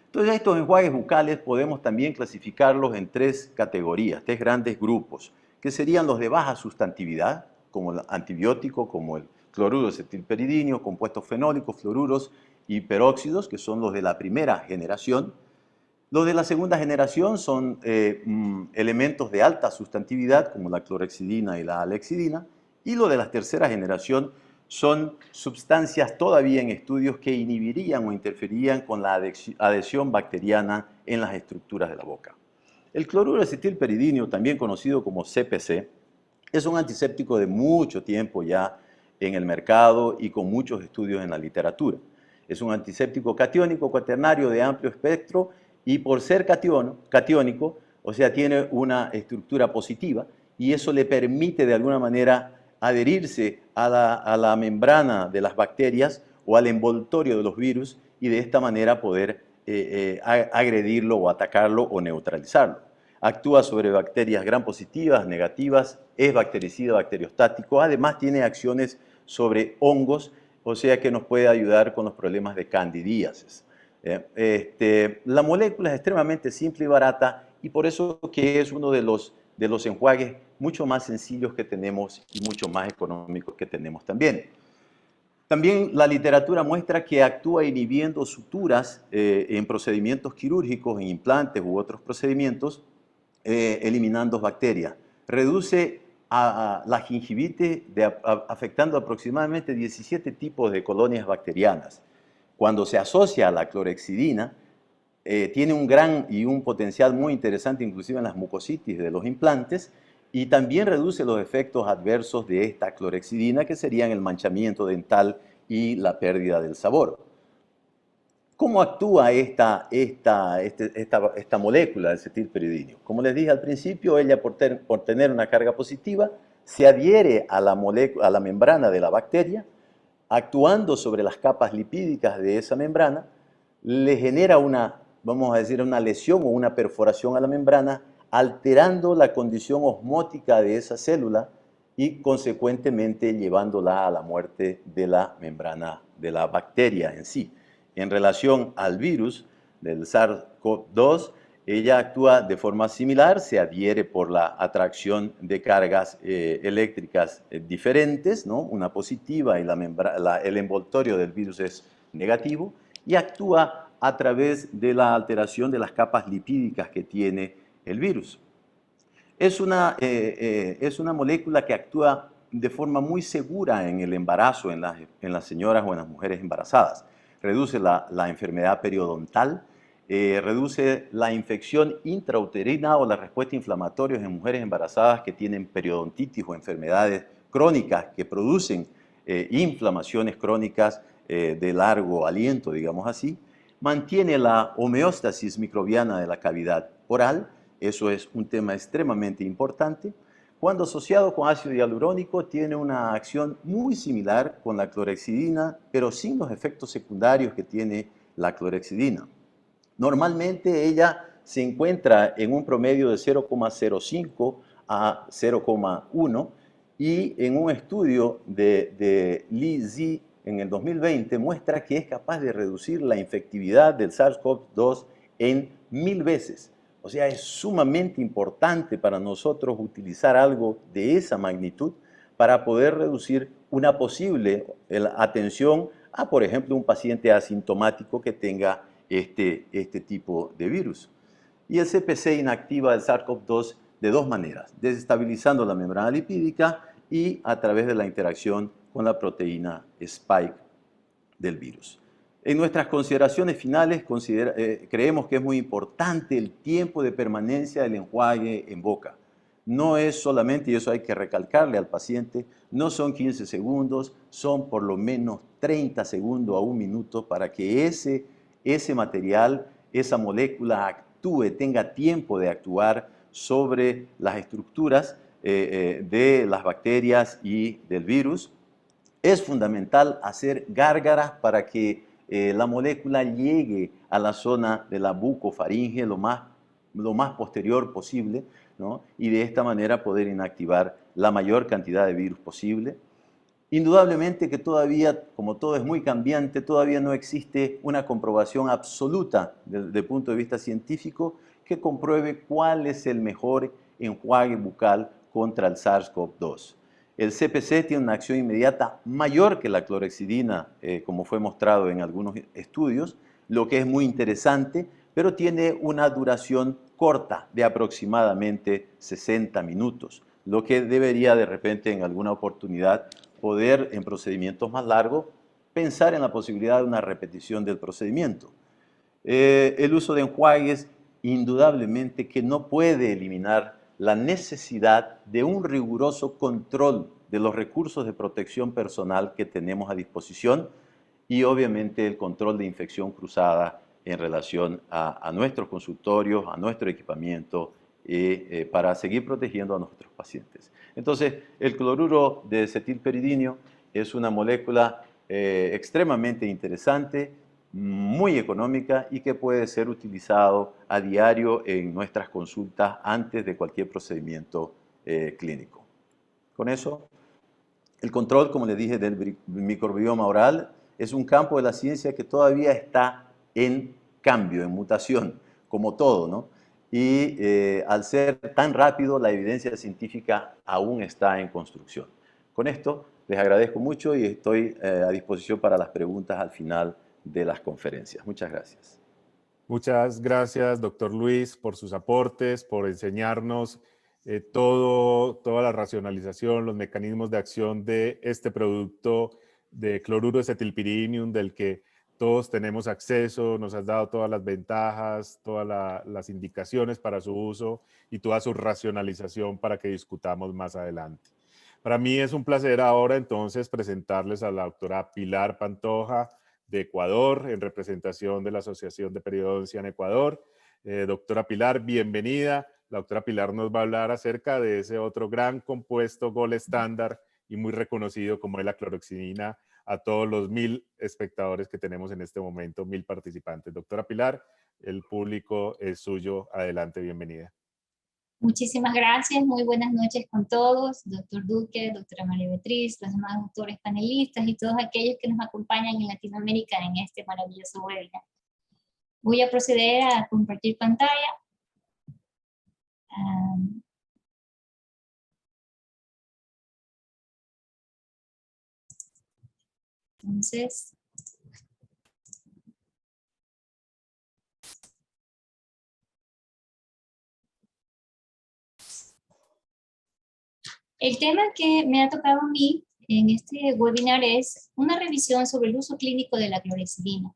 Entonces estos enjuagues bucales podemos también clasificarlos en tres categorías, tres grandes grupos, que serían los de baja sustantividad, como el antibiótico, como el cloruro de acetilperidinio, compuestos fenólicos, fluoruros y peróxidos, que son los de la primera generación. Los de la segunda generación son elementos de alta sustantividad, como la clorhexidina y la alexidina, y los de la tercera generación son sustancias todavía en estudios que inhibirían o interferirían con la adhesión bacteriana en las estructuras de la boca. El cloruro de acetilperidinio, también conocido como CPC, es un antiséptico de mucho tiempo ya en el mercado y con muchos estudios en la literatura. Es un antiséptico catiónico cuaternario de amplio espectro y por ser catiónico, o sea, tiene una estructura positiva y eso le permite de alguna manera adherirse a la membrana de las bacterias o al envoltorio de los virus y de esta manera poder agredirlo o atacarlo o neutralizarlo. Actúa sobre bacterias gram positivas, negativas, es bactericida, bacteriostático, además tiene acciones sobre hongos, o sea que nos puede ayudar con los problemas de candidíasis. La molécula es extremadamente simple y barata y por eso que es uno de los enjuagues mucho más sencillos que tenemos y mucho más económicos que tenemos también. También la literatura muestra que actúa inhibiendo suturas en procedimientos quirúrgicos, en implantes u otros procedimientos, eliminando bacterias. Reduce a la gingivitis afectando aproximadamente 17 tipos de colonias bacterianas. Cuando se asocia a la clorhexidina, tiene un gran y un potencial muy interesante inclusive en las mucositis de los implantes y también reduce los efectos adversos de esta clorhexidina que serían el manchamiento dental y la pérdida del sabor. ¿Cómo actúa esta molécula de acetilperidinio? Como les dije al principio, ella por tener una carga positiva se adhiere a la membrana de la bacteria, actuando sobre las capas lipídicas de esa membrana, le genera vamos a decir, una lesión o una perforación a la membrana, alterando la condición osmótica de esa célula y consecuentemente llevándola a la muerte de la membrana de la bacteria en sí. En relación al virus del SARS-CoV-2, ella actúa de forma similar, se adhiere por la atracción de cargas eléctricas diferentes, ¿no? Una positiva y el envoltorio del virus es negativo, y actúa a través de la alteración de las capas lipídicas que tiene el virus. Es una molécula que actúa de forma muy segura en el embarazo, en las señoras o en las mujeres embarazadas. Reduce la enfermedad periodontal, reduce la infección intrauterina o la respuesta inflamatoria en mujeres embarazadas que tienen periodontitis o enfermedades crónicas que producen inflamaciones crónicas de largo aliento, digamos así. Mantiene la homeostasis microbiana de la cavidad oral, eso es un tema extremadamente importante. Cuando asociado con ácido hialurónico tiene una acción muy similar con la clorhexidina, pero sin los efectos secundarios que tiene la clorhexidina. Normalmente ella se encuentra en un promedio de 0,05 a 0,1 y en un estudio de Li Zi en el 2020 muestra que es capaz de reducir la infectividad del SARS-CoV-2 en 1000 veces. O sea, es sumamente importante para nosotros utilizar algo de esa magnitud para poder reducir una posible atención a, por ejemplo, un paciente asintomático que tenga este tipo de virus. Y el CPC inactiva el SARS-CoV-2 de dos maneras, desestabilizando la membrana lipídica y a través de la interacción con la proteína spike del virus. En nuestras consideraciones finales creemos que es muy importante el tiempo de permanencia del enjuague en boca. No es solamente, y eso hay que recalcarle al paciente, no son 15 segundos, son por lo menos 30 segundos a un minuto para que ese material, esa molécula actúe, tenga tiempo de actuar sobre las estructuras de las bacterias y del virus. Es fundamental hacer gárgaras para que la molécula llegue a la zona de la bucofaringe lo más posterior posible, ¿no? Y de esta manera poder inactivar la mayor cantidad de virus posible. Indudablemente que todavía, como todo es muy cambiante, todavía no existe una comprobación absoluta desde el punto de vista científico que compruebe cuál es el mejor enjuague bucal contra el SARS-CoV-2. El CPC tiene una acción inmediata mayor que la clorhexidina, como fue mostrado en algunos estudios, lo que es muy interesante, pero tiene una duración corta de aproximadamente 60 minutos, lo que debería de repente en alguna oportunidad poder, en procedimientos más largos, pensar en la posibilidad de una repetición del procedimiento. El uso de enjuagues, indudablemente que no puede eliminar la necesidad de un riguroso control de los recursos de protección personal que tenemos a disposición y obviamente el control de infección cruzada en relación a nuestros consultorios, a nuestro equipamiento, para seguir protegiendo a nuestros pacientes. Entonces, el cloruro de acetilperidinio es una molécula extremadamente interesante, muy económica y que puede ser utilizado a diario en nuestras consultas antes de cualquier procedimiento clínico. Con eso, el control, como les dije, del microbioma oral es un campo de la ciencia que todavía está en cambio, en mutación, como todo, ¿no? Y al ser tan rápido, la evidencia científica aún está en construcción. Con esto, les agradezco mucho y estoy a disposición para las preguntas al final de las conferencias. Muchas gracias. Muchas gracias, doctor Luis, por sus aportes, por enseñarnos toda la racionalización, los mecanismos de acción de este producto de cloruro de acetilpiridinium, del que todos tenemos acceso, nos has dado todas las ventajas, todas las indicaciones para su uso y toda su racionalización para que discutamos más adelante. Para mí es un placer ahora entonces presentarles a la doctora Pilar Pantoja de Ecuador, en representación de la Asociación de Periodoncia en Ecuador. Doctora Pilar, bienvenida. La doctora Pilar nos va a hablar acerca de ese otro gran compuesto gold estándar y muy reconocido como es la clorhexidina a todos los 1000 espectadores que tenemos en este momento, 1000 participantes. Doctora Pilar, el público es suyo. Adelante, bienvenida. Muchísimas gracias, muy buenas noches con todos, doctor Duque, doctora María Beatriz, los demás doctores panelistas y todos aquellos que nos acompañan en Latinoamérica en este maravilloso webinar. Voy a proceder a compartir pantalla. Entonces, el tema que me ha tocado a mí en este webinar es una revisión sobre el uso clínico de la clorhexidina.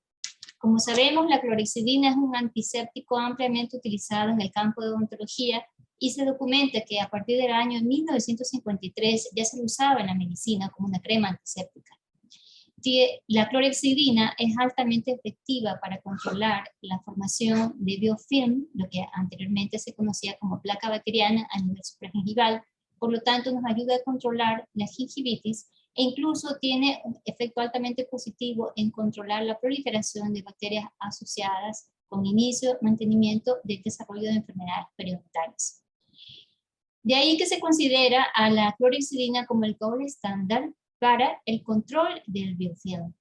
Como sabemos, la clorhexidina es un antiséptico ampliamente utilizado en el campo de odontología y se documenta que a partir del año 1953 ya se usaba en la medicina como una crema antiséptica. La clorhexidina es altamente efectiva para controlar la formación de biofilm, lo que anteriormente se conocía como placa bacteriana a nivel supragingival. Por lo tanto, nos ayuda a controlar la gingivitis e incluso tiene un efecto altamente positivo en controlar la proliferación de bacterias asociadas con inicio, mantenimiento del desarrollo de enfermedades periodontales. De ahí que se considera a la clorhexidina como el gold estándar para el control del biofilm.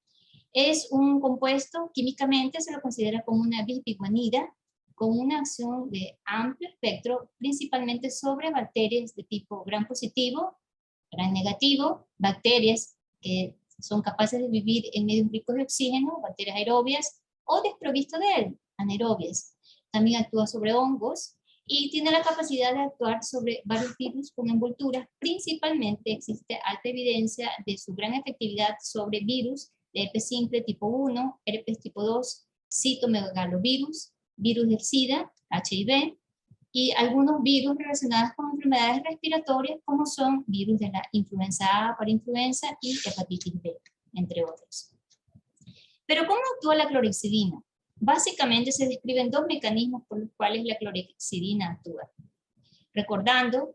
Es un compuesto, químicamente se lo considera como una bipiguanida, con una acción de amplio espectro, principalmente sobre bacterias de tipo gram positivo, gram negativo, bacterias que son capaces de vivir en medios ricos de oxígeno, bacterias aerobias o desprovistas de él, anaerobias. También actúa sobre hongos y tiene la capacidad de actuar sobre varios virus con envolturas. Principalmente existe alta evidencia de su gran efectividad sobre virus de herpes simple tipo 1, herpes tipo 2, citomegalovirus, virus del SIDA, HIV, y algunos virus relacionados con enfermedades respiratorias como son virus de la influenza A, parainfluenza y hepatitis B, entre otros. Pero ¿cómo actúa la clorhexidina? Básicamente se describen dos mecanismos por los cuales la clorhexidina actúa. Recordando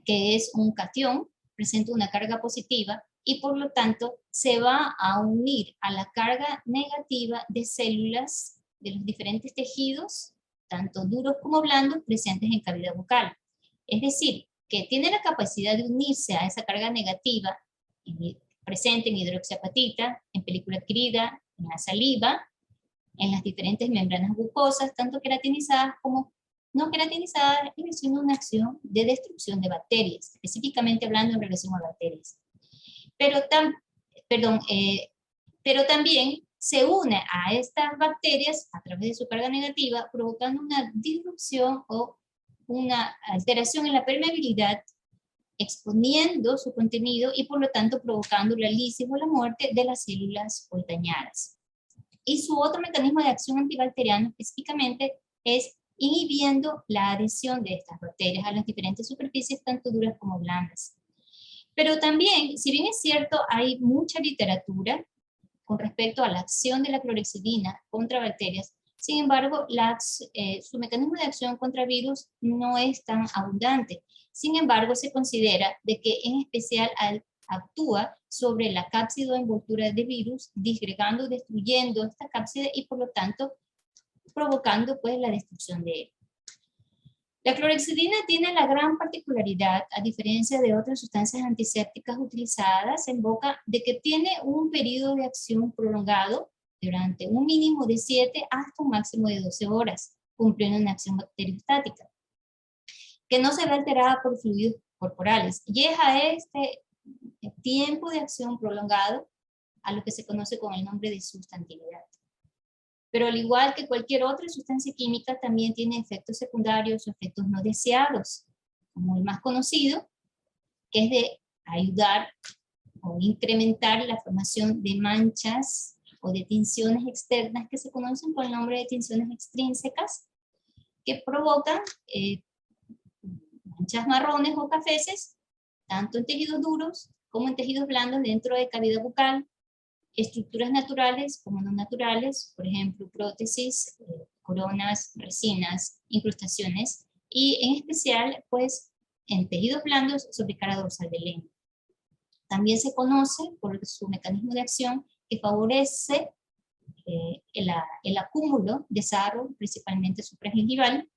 que es un catión, presenta una carga positiva y por lo tanto se va a unir a la carga negativa de células de los diferentes tejidos, tanto duros como blandos, presentes en cavidad bucal. Es decir, que tiene la capacidad de unirse a esa carga negativa presente en hidroxiapatita, en película adquirida, en la saliva, en las diferentes membranas mucosas, tanto queratinizadas como no queratinizadas, ejerciendo una acción de destrucción de bacterias, específicamente hablando en relación a bacterias. Pero también se une a estas bacterias a través de su carga negativa, provocando una disrupción o una alteración en la permeabilidad, exponiendo su contenido y por lo tanto provocando la lisis o la muerte de las células dañadas. Y su otro mecanismo de acción antibacteriano específicamente es inhibiendo la adhesión de estas bacterias a las diferentes superficies, tanto duras como blandas. Pero también, si bien es cierto, hay mucha literatura con respecto a la acción de la clorhexidina contra bacterias, sin embargo, su mecanismo de acción contra virus no es tan abundante. Sin embargo, se considera de que en especial actúa sobre la cápside o envoltura de virus, disgregando, destruyendo esta cápside y por lo tanto provocando pues la destrucción de él. La clorhexidina tiene la gran particularidad, a diferencia de otras sustancias antisépticas utilizadas en boca, de que tiene un periodo de acción prolongado durante un mínimo de 7 hasta un máximo de 12 horas, cumpliendo una acción bacteriostática, que no se ve alterada por fluidos corporales. Y es a este tiempo de acción prolongado a lo que se conoce con el nombre de sustantividad. Pero al igual que cualquier otra sustancia química, también tiene efectos secundarios o efectos no deseados, como el más conocido, que es de ayudar o incrementar la formación de manchas o de tinciones externas que se conocen con el nombre de tinciones extrínsecas, que provocan manchas marrones o cafeces, tanto en tejidos duros como en tejidos blandos dentro de cavidad bucal, estructuras naturales como no naturales, por ejemplo, prótesis, coronas, resinas, incrustaciones, y en especial, pues, en tejidos blandos sobre cara dorsal de lengua. También se conoce por su mecanismo de acción que favorece el acúmulo de sarro, principalmente supragingival,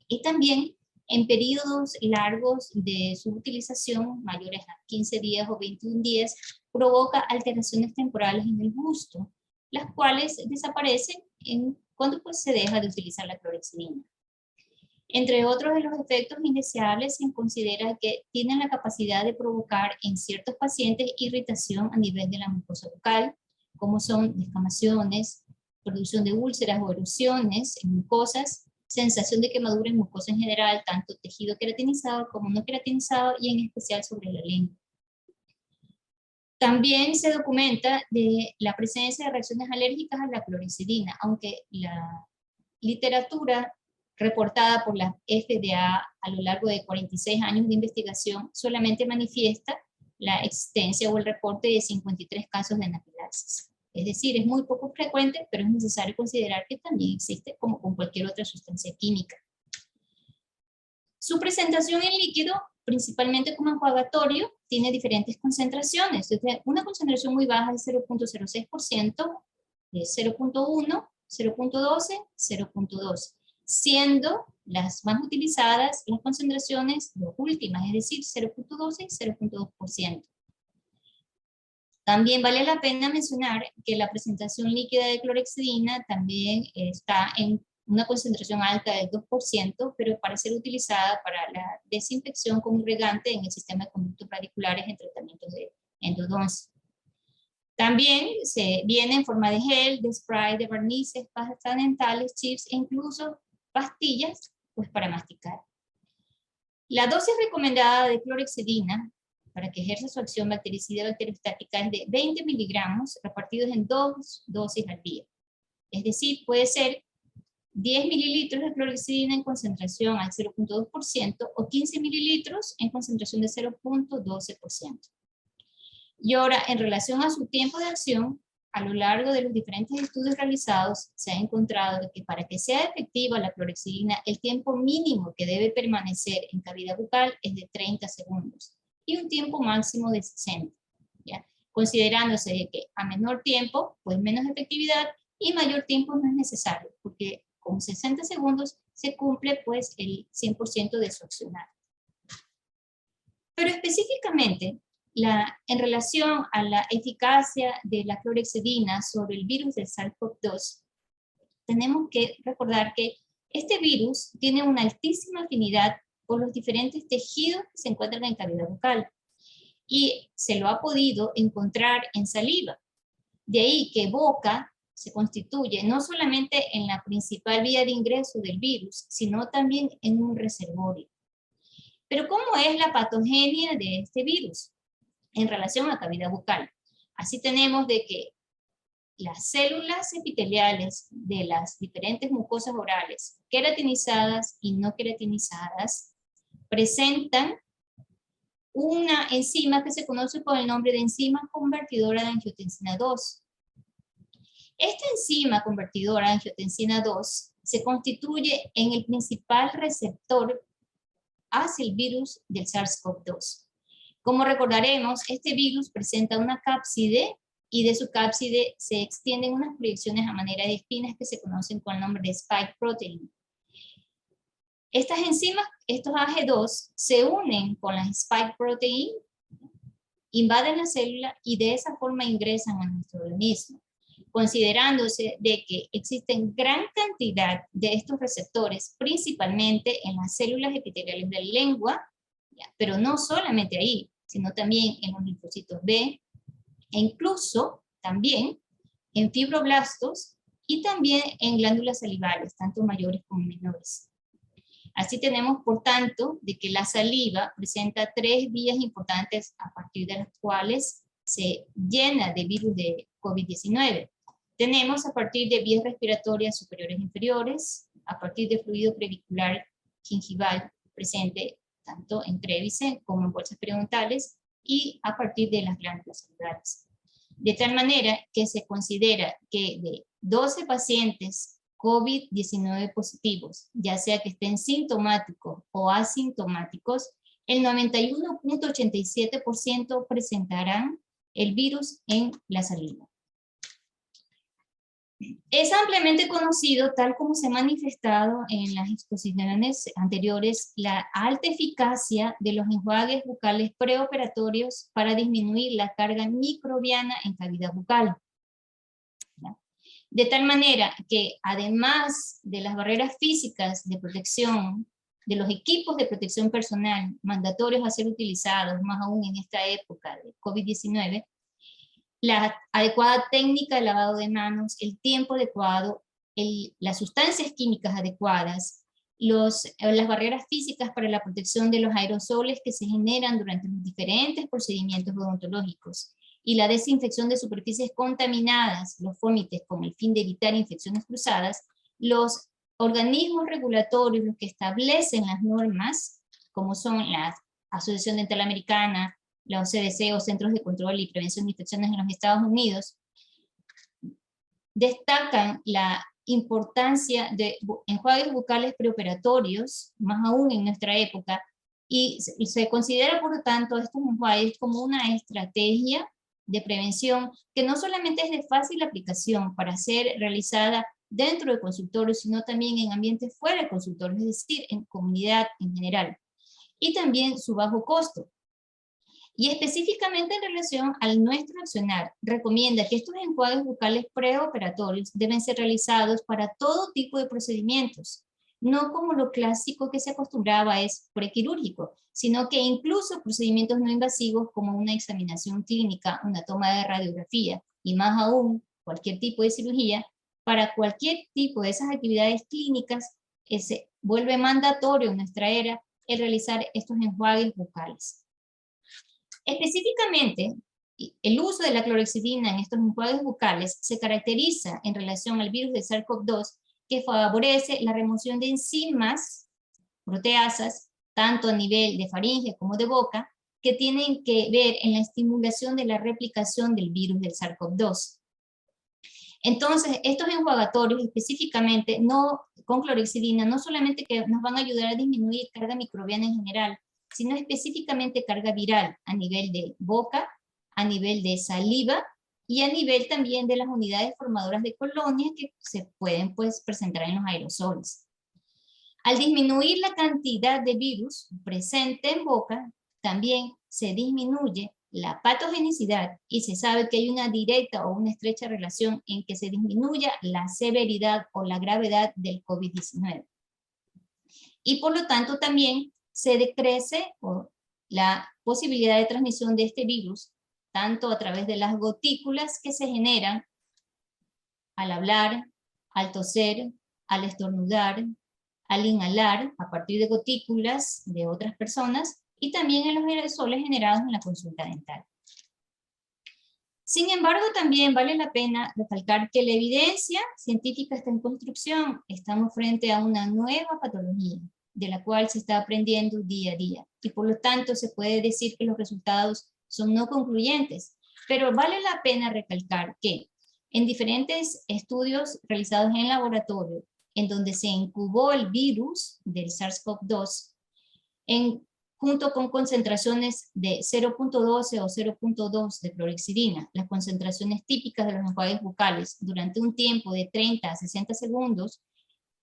y también en periodos largos de su utilización, mayores a 15 días o 21 días, provoca alteraciones temporales en el gusto, las cuales desaparecen cuando pues, se deja de utilizar la clorhexidina. Entre otros de los efectos indeseables, se considera que tienen la capacidad de provocar en ciertos pacientes irritación a nivel de la mucosa bucal, como son descamaciones, producción de úlceras o erupciones en mucosas, sensación de quemadura en mucosa en general, tanto tejido queratinizado como no queratinizado, y en especial sobre la lengua. También se documenta de la presencia de reacciones alérgicas a la clorhexidina, aunque la literatura reportada por la FDA a lo largo de 46 años de investigación solamente manifiesta la existencia o el reporte de 53 casos de anafilaxis. Es decir, es muy poco frecuente, pero es necesario considerar que también existe como con cualquier otra sustancia química. Su presentación en líquido, principalmente como enjuagatorio, tiene diferentes concentraciones. Desde una concentración muy baja de 0.06%, de 0.1, 0.12, 0.12, siendo las más utilizadas las concentraciones dos últimas, es decir, 0.12 y 0.2%. También vale la pena mencionar que la presentación líquida de clorhexidina también está en una concentración alta del 2%, pero para ser utilizada para la desinfección como irrigante en el sistema de conductos radiculares en tratamientos de endodoncia. También se viene en forma de gel, de spray, de barnices, pastas dentales, chips e incluso pastillas pues, para masticar. La dosis recomendada de clorhexidina para que ejerza su acción bactericida y bacteriostática es de 20 miligramos repartidos en 2 dosis al día. Es decir, puede ser 10 mililitros de clorhexidina en concentración al 0.2% o 15 mililitros en concentración de 0.12%. Y ahora, en relación a su tiempo de acción, a lo largo de los diferentes estudios realizados, se ha encontrado que para que sea efectiva la clorhexidina, el tiempo mínimo que debe permanecer en cavidad bucal es de 30 segundos y un tiempo máximo de 60, ¿ya? Considerándose que a menor tiempo, pues menos efectividad, y mayor tiempo no es necesario, porque con 60 segundos se cumple pues el 100% de su accionar. Pero específicamente, en relación a la eficacia de la clorhexidina sobre el virus del SARS-CoV-2, tenemos que recordar que este virus tiene una altísima afinidad por los diferentes tejidos que se encuentran en cavidad bucal, y se lo ha podido encontrar en saliva. De ahí que boca se constituye no solamente en la principal vía de ingreso del virus, sino también en un reservorio. Pero ¿cómo es la patogenia de este virus en relación a cavidad bucal? Así tenemos de que las células epiteliales de las diferentes mucosas orales, queratinizadas y no queratinizadas, presentan una enzima que se conoce por el nombre de enzima convertidora de angiotensina 2. Esta enzima convertidora de angiotensina 2 se constituye en el principal receptor hacia el virus del SARS-CoV-2. Como recordaremos, este virus presenta una cápside y de su cápside se extienden unas proyecciones a manera de espinas que se conocen con el nombre de spike protein. Estas enzimas, estos AG2, se unen con las spike protein, invaden la célula y de esa forma ingresan a nuestro organismo, considerándose de que existen gran cantidad de estos receptores, principalmente en las células epiteliales de la lengua, pero no solamente ahí, sino también en los linfocitos B, e incluso también en fibroblastos y también en glándulas salivales, tanto mayores como menores. Así tenemos, por tanto, de que la saliva presenta 3 vías importantes a partir de las cuales se llena de virus de COVID-19. Tenemos a partir de vías respiratorias superiores e inferiores, a partir de fluido preauricular gingival presente tanto en trébice como en bolsas periodontales, y a partir de las glándulas salivales. De tal manera que se considera que de 12 pacientes COVID-19 positivos, ya sea que estén sintomáticos o asintomáticos, el 91.87% presentarán el virus en la saliva. Es ampliamente conocido, tal como se ha manifestado en las exposiciones anteriores, la alta eficacia de los enjuagues bucales preoperatorios para disminuir la carga microbiana en cavidad bucal. De tal manera que además de las barreras físicas de protección, de los equipos de protección personal mandatorios a ser utilizados, más aún en esta época de COVID-19, la adecuada técnica de lavado de manos, el tiempo adecuado, las sustancias químicas adecuadas, las barreras físicas para la protección de los aerosoles que se generan durante los diferentes procedimientos odontológicos, y la desinfección de superficies contaminadas, los fómites, con el fin de evitar infecciones cruzadas, los organismos regulatorios, los que establecen las normas, como son la Asociación Dental Americana, la OCDC o Centros de Control y Prevención de Infecciones en los Estados Unidos, destacan la importancia de enjuagues bucales preoperatorios, más aún en nuestra época, y se considera por lo tanto estos enjuagues como una estrategia de prevención que no solamente es de fácil aplicación para ser realizada dentro del consultorio, sino también en ambientes fuera del consultorio, es decir, en comunidad en general. Y también su bajo costo. Y específicamente en relación al nuestro accionar, recomienda que estos enjuagues bucales preoperatorios deben ser realizados para todo tipo de procedimientos, no como lo clásico que se acostumbraba es prequirúrgico, sino que incluso procedimientos no invasivos como una examinación clínica, una toma de radiografía y más aún cualquier tipo de cirugía, para cualquier tipo de esas actividades clínicas se vuelve mandatorio en nuestra era el realizar estos enjuagues bucales. Específicamente, el uso de la clorhexidina en estos enjuagues bucales se caracteriza en relación al virus de SARS-CoV-2 que favorece la remoción de enzimas, proteasas, tanto a nivel de faringe como de boca, que tienen que ver en la estimulación de la replicación del virus del SARS-CoV-2. Entonces, estos enjuagatorios específicamente con clorhexidina no solamente que nos van a ayudar a disminuir carga microbiana en general, sino específicamente carga viral a nivel de boca, a nivel de saliva y a nivel también de las unidades formadoras de colonias que se pueden pues presentar en los aerosoles. Al disminuir la cantidad de virus presente en boca, también se disminuye la patogenicidad y se sabe que hay una directa o una estrecha relación en que se disminuya la severidad o la gravedad del COVID-19. Y por lo tanto también se decrece la posibilidad de transmisión de este virus, tanto a través de las gotículas que se generan al hablar, al toser, al estornudar, al inhalar a partir de gotículas de otras personas y también en los aerosoles generados en la consulta dental. Sin embargo, también vale la pena recalcar que la evidencia científica está en construcción. Estamos frente a una nueva patología, de la cual se está aprendiendo día a día. Y por lo tanto se puede decir que los resultados son no concluyentes. Pero vale la pena recalcar que en diferentes estudios realizados en laboratorio, en donde se incubó el virus del SARS-CoV-2, junto con concentraciones de 0.12 o 0.2 de clorhexidina, las concentraciones típicas de los enjuagues bucales, durante un tiempo de 30 a 60 segundos,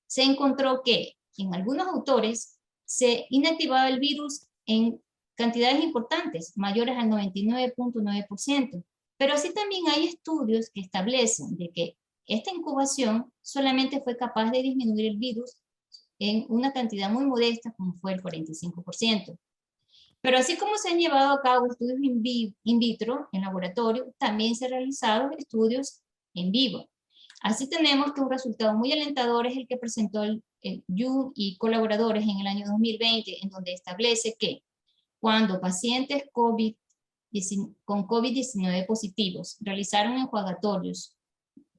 se encontró que en algunos autores se inactivaba el virus en cantidades importantes, mayores al 99.9%. Pero así también hay estudios que establecen de que esta incubación solamente fue capaz de disminuir el virus en una cantidad muy modesta, como fue el 45%. Pero así como se han llevado a cabo estudios in vitro, en laboratorio, también se han realizado estudios en vivo. Así tenemos que un resultado muy alentador es el que presentó el Yu y colaboradores en el año 2020, en donde establece que cuando pacientes con COVID-19 positivos realizaron enjuagatorios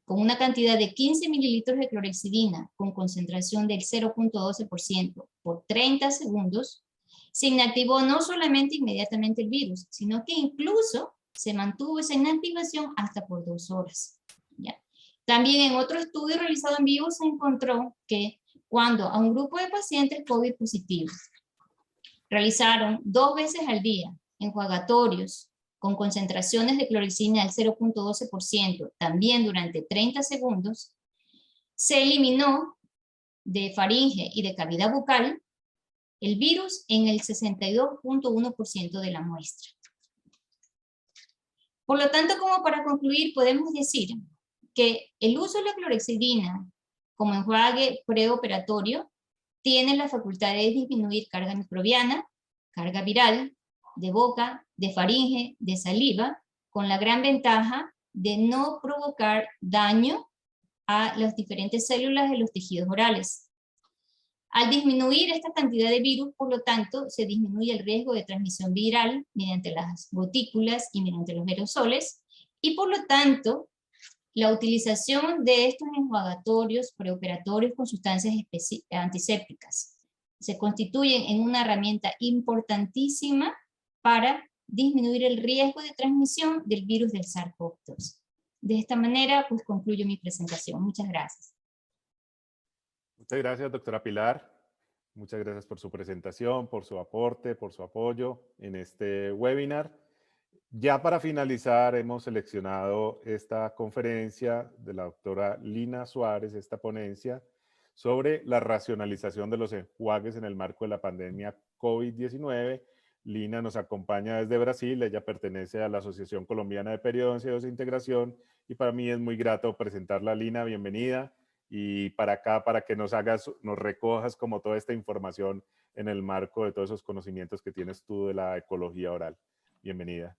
con una cantidad de 15 mililitros de clorhexidina con concentración del 0.12% por 30 segundos, se inactivó no solamente inmediatamente el virus, sino que incluso se mantuvo esa inactivación hasta por 2 horas. ¿Ya? También en otro estudio realizado en vivo se encontró que cuando a un grupo de pacientes COVID positivos realizaron 2 veces al día enjuagatorios con concentraciones de clorhexidina del 0.12%, también durante 30 segundos, se eliminó de faringe y de cavidad bucal el virus en el 62.1% de la muestra. Por lo tanto, como para concluir, podemos decir que el uso de la clorhexidina como enjuague preoperatorio tiene la facultad de disminuir carga microbiana, carga viral, de boca, de faringe, de saliva, con la gran ventaja de no provocar daño a las diferentes células de los tejidos orales. Al disminuir esta cantidad de virus, por lo tanto, se disminuye el riesgo de transmisión viral mediante las gotículas y mediante los aerosoles, y por lo tanto, la utilización de estos enjuagatorios preoperatorios con sustancias antisépticas se constituyen en una herramienta importantísima para disminuir el riesgo de transmisión del virus del SARS-CoV-2. De esta manera, pues concluyo mi presentación. Muchas gracias. Muchas gracias, doctora Pilar. Muchas gracias por su presentación, por su aporte, por su apoyo en este webinar. Ya para finalizar, hemos seleccionado esta conferencia de la doctora Lina Suárez, esta ponencia sobre la racionalización de los enjuagues en el marco de la pandemia COVID-19. Lina nos acompaña desde Brasil, ella pertenece a la Asociación Colombiana de Periodoncia y Desintegración, y para mí es muy grato presentarla. Lina, bienvenida, y para acá, para que nos recojas como toda esta información en el marco de todos esos conocimientos que tienes tú de la ecología oral. Bienvenida.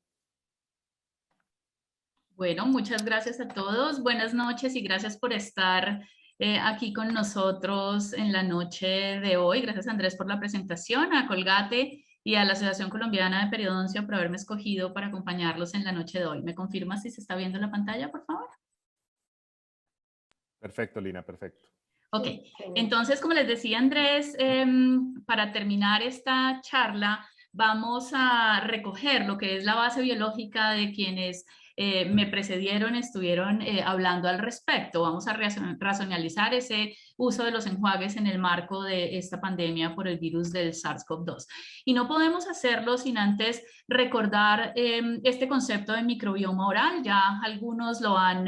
Bueno, muchas gracias a todos. Buenas noches y gracias por estar aquí con nosotros en la noche de hoy. Gracias, Andrés, por la presentación, a Colgate y a la Asociación Colombiana de Periodoncia por haberme escogido para acompañarlos en la noche de hoy. ¿Me confirma si se está viendo la pantalla, por favor? Perfecto, Lina, perfecto. Ok, entonces, como les decía Andrés, para terminar esta charla, vamos a recoger lo que es la base biológica de quienes me precedieron, estuvieron hablando al respecto. Vamos a racionalizar ese uso de los enjuagues en el marco de esta pandemia por el virus del SARS-CoV-2. Y no podemos hacerlo sin antes recordar este concepto de microbioma oral. Ya algunos lo han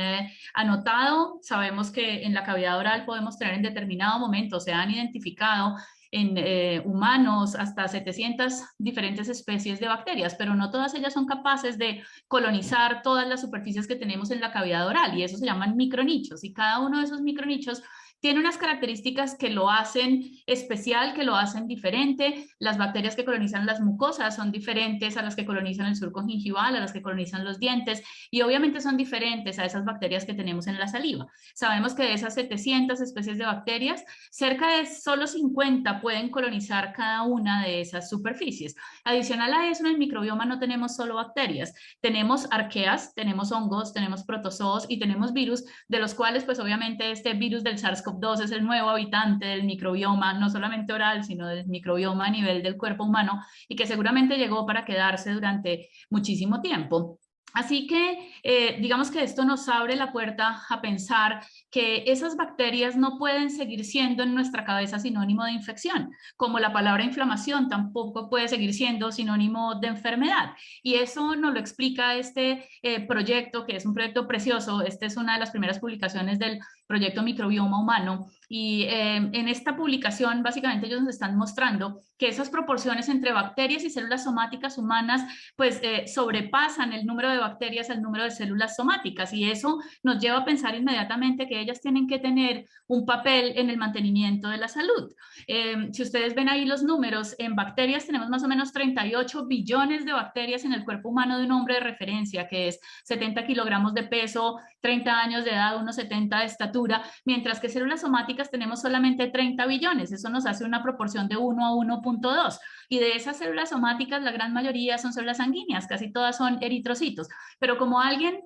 anotado. Sabemos que en la cavidad oral podemos tener en determinado momento, se han identificado en humanos hasta 700 diferentes especies de bacterias, pero no todas ellas son capaces de colonizar todas las superficies que tenemos en la cavidad oral, y eso se llaman micronichos, y cada uno de esos micronichos tiene unas características que lo hacen especial, que lo hacen diferente. Las bacterias que colonizan las mucosas son diferentes a las que colonizan el surco gingival, a las que colonizan los dientes, y obviamente son diferentes a esas bacterias que tenemos en la saliva. Sabemos que de esas 700 especies de bacterias, cerca de solo 50 pueden colonizar cada una de esas superficies. Adicional a eso, en el microbioma no tenemos solo bacterias, tenemos arqueas, tenemos hongos, tenemos protozoos y tenemos virus, de los cuales pues obviamente este virus del SARS-CoV-2 es el nuevo habitante del microbioma, no solamente oral, sino del microbioma a nivel del cuerpo humano, y que seguramente llegó para quedarse durante muchísimo tiempo. Así que digamos que esto nos abre la puerta a pensar que esas bacterias no pueden seguir siendo en nuestra cabeza sinónimo de infección, como la palabra inflamación tampoco puede seguir siendo sinónimo de enfermedad. Y eso nos lo explica este proyecto, que es un proyecto precioso. Esta es una de las primeras publicaciones del proyecto Microbioma Humano, y en esta publicación básicamente ellos nos están mostrando que esas proporciones entre bacterias y células somáticas humanas pues sobrepasan el número de bacterias al número de células somáticas, y eso nos lleva a pensar inmediatamente que ellas tienen que tener un papel en el mantenimiento de la salud. Si ustedes ven ahí los números, en bacterias tenemos más o menos 38 billones de bacterias en el cuerpo humano de un hombre de referencia, que es 70 kilogramos de peso, 30 años de edad, unos 70 de estatura, mientras que células somáticas tenemos solamente 30 billones. Eso nos hace una proporción de 1 a 1.2. Y de esas células somáticas, la gran mayoría son células sanguíneas, casi todas son eritrocitos. Pero como alguien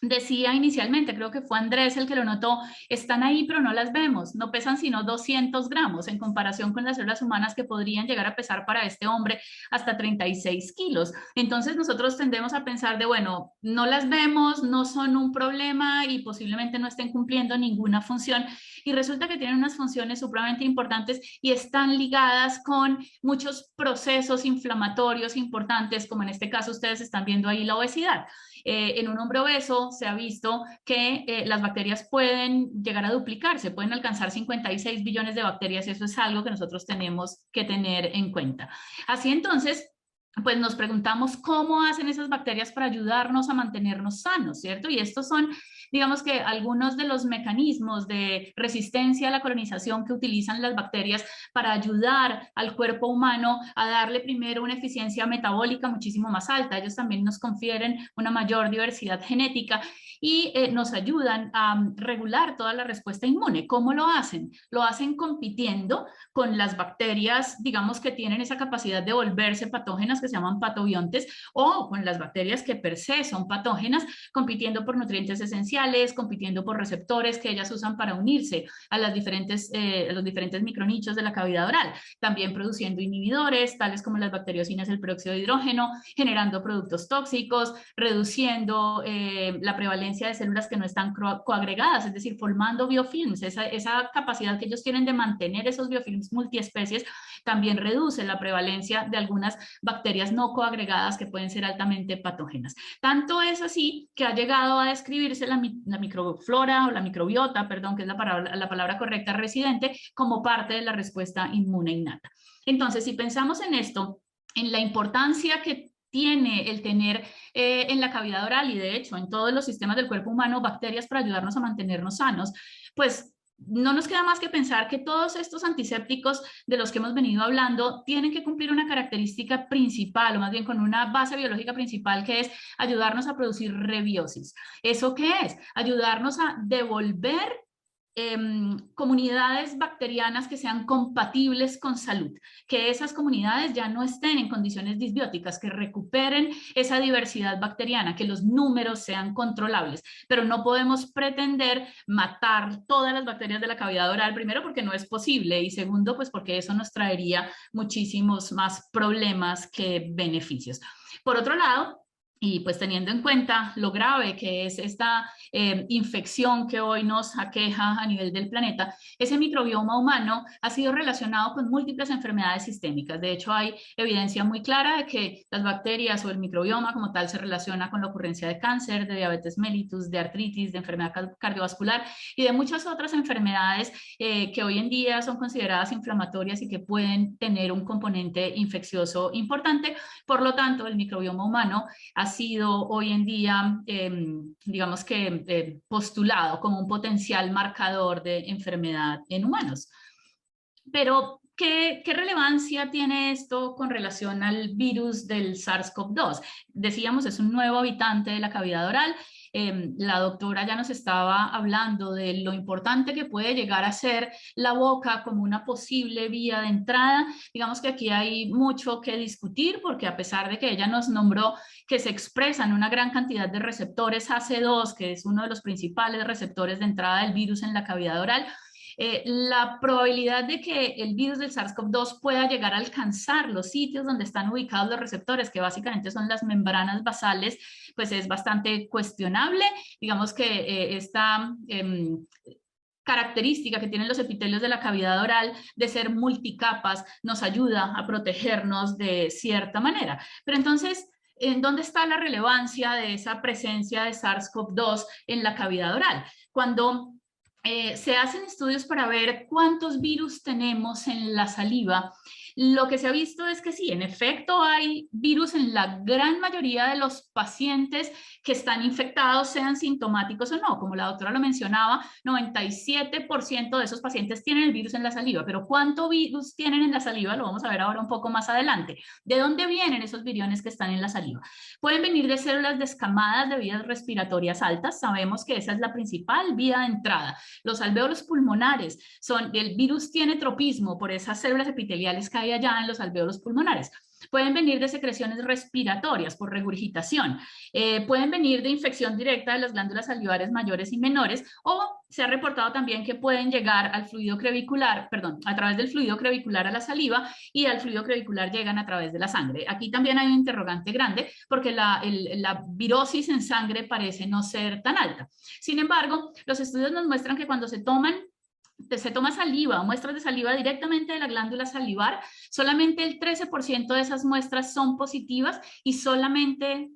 decía inicialmente, creo que fue Andrés el que lo notó, están ahí pero no las vemos, no pesan sino 200 gramos en comparación con las células humanas que podrían llegar a pesar para este hombre hasta 36 kilos. Entonces nosotros tendemos a pensar de, bueno, no las vemos, no son un problema y posiblemente no estén cumpliendo ninguna función, y resulta que tienen unas funciones supremamente importantes y están ligadas con muchos procesos inflamatorios importantes, como en este caso ustedes están viendo ahí la obesidad. En un hombre obeso se ha visto que las bacterias pueden llegar a duplicarse, pueden alcanzar 56 billones de bacterias, y eso es algo que nosotros tenemos que tener en cuenta. Así entonces, pues nos preguntamos cómo hacen esas bacterias para ayudarnos a mantenernos sanos, ¿cierto? Y estos son, digamos que algunos de los mecanismos de resistencia a la colonización que utilizan las bacterias para ayudar al cuerpo humano a darle primero una eficiencia metabólica muchísimo más alta. Ellos también nos confieren una mayor diversidad genética y nos ayudan a regular toda la respuesta inmune. ¿Cómo lo hacen? Lo hacen compitiendo con las bacterias, digamos, que tienen esa capacidad de volverse patógenas, que se llaman patobiontes, o con las bacterias que per se son patógenas, compitiendo por nutrientes esenciales. potenciales, compitiendo por receptores que ellas usan para unirse a los diferentes micronichos de la cavidad oral, también produciendo inhibidores, tales como las bacteriocinas, el peróxido de hidrógeno, generando productos tóxicos, reduciendo la prevalencia de células que no están coagregadas, es decir, formando biofilms. Esa capacidad que ellos tienen de mantener esos biofilms multiespecies también reduce la prevalencia de algunas bacterias no coagregadas que pueden ser altamente patógenas. Tanto es así que ha llegado a describirse la microflora o la microbiota, perdón, que es la palabra correcta, residente, como parte de la respuesta inmune innata. Entonces, si pensamos en esto, en la importancia que tiene el tener en la cavidad oral y de hecho en todos los sistemas del cuerpo humano bacterias para ayudarnos a mantenernos sanos, pues no nos queda más que pensar que todos estos antisépticos de los que hemos venido hablando tienen que cumplir una característica principal, o más bien con una base biológica principal, que es ayudarnos a producir rebiosis. ¿Eso qué es? Ayudarnos a devolver comunidades bacterianas que sean compatibles con salud, que esas comunidades ya no estén en condiciones disbióticas, que recuperen esa diversidad bacteriana, que los números sean controlables, pero no podemos pretender matar todas las bacterias de la cavidad oral, primero porque no es posible y segundo pues porque eso nos traería muchísimos más problemas que beneficios. Por otro lado, y pues teniendo en cuenta lo grave que es esta infección que hoy nos aqueja a nivel del planeta, ese microbioma humano ha sido relacionado con múltiples enfermedades sistémicas. De hecho, hay evidencia muy clara de que las bacterias o el microbioma como tal se relaciona con la ocurrencia de cáncer, de diabetes mellitus, de artritis, de enfermedad cardiovascular y de muchas otras enfermedades que hoy en día son consideradas inflamatorias y que pueden tener un componente infeccioso importante. Por lo tanto, el microbioma humano ha sido hoy en día, digamos que postulado como un potencial marcador de enfermedad en humanos. Pero, ¿qué relevancia tiene esto con relación al virus del SARS-CoV-2? Decíamos, es un nuevo habitante de la cavidad oral. La doctora ya nos estaba hablando de lo importante que puede llegar a ser la boca como una posible vía de entrada. Digamos que aquí hay mucho que discutir porque a pesar de que ella nos nombró que se expresan una gran cantidad de receptores AC2, que es uno de los principales receptores de entrada del virus en la cavidad oral, la probabilidad de que el virus del SARS-CoV-2 pueda llegar a alcanzar los sitios donde están ubicados los receptores, que básicamente son las membranas basales, pues es bastante cuestionable. Digamos que esta característica que tienen los epitelios de la cavidad oral de ser multicapas nos ayuda a protegernos de cierta manera. Pero entonces, ¿en dónde está la relevancia de esa presencia de SARS-CoV-2 en la cavidad oral? Cuando se hacen estudios para ver cuántos virus tenemos en la saliva, lo que se ha visto es que sí, en efecto hay virus en la gran mayoría de los pacientes que están infectados, sean sintomáticos o no. Como la doctora lo mencionaba, 97% de esos pacientes tienen el virus en la saliva, pero ¿cuánto virus tienen en la saliva? Lo vamos a ver ahora un poco más adelante. ¿De dónde vienen esos viriones que están en la saliva? Pueden venir de células descamadas de vías respiratorias altas. Sabemos que esa es la principal vía de entrada. Los alvéolos pulmonares el virus tiene tropismo por esas células epiteliales que hay allá en los alvéolos pulmonares. Pueden venir de secreciones respiratorias por regurgitación, pueden venir de infección directa de las glándulas salivares mayores y menores, o se ha reportado también que pueden llegar al fluido crevicular, a través del fluido crevicular a la saliva, y al fluido crevicular llegan a través de la sangre. Aquí también hay un interrogante grande porque la virosis en sangre parece no ser tan alta. Sin embargo, los estudios nos muestran que cuando se toma saliva o muestras de saliva directamente de la glándula salivar, solamente el 13% de esas muestras son positivas y solamente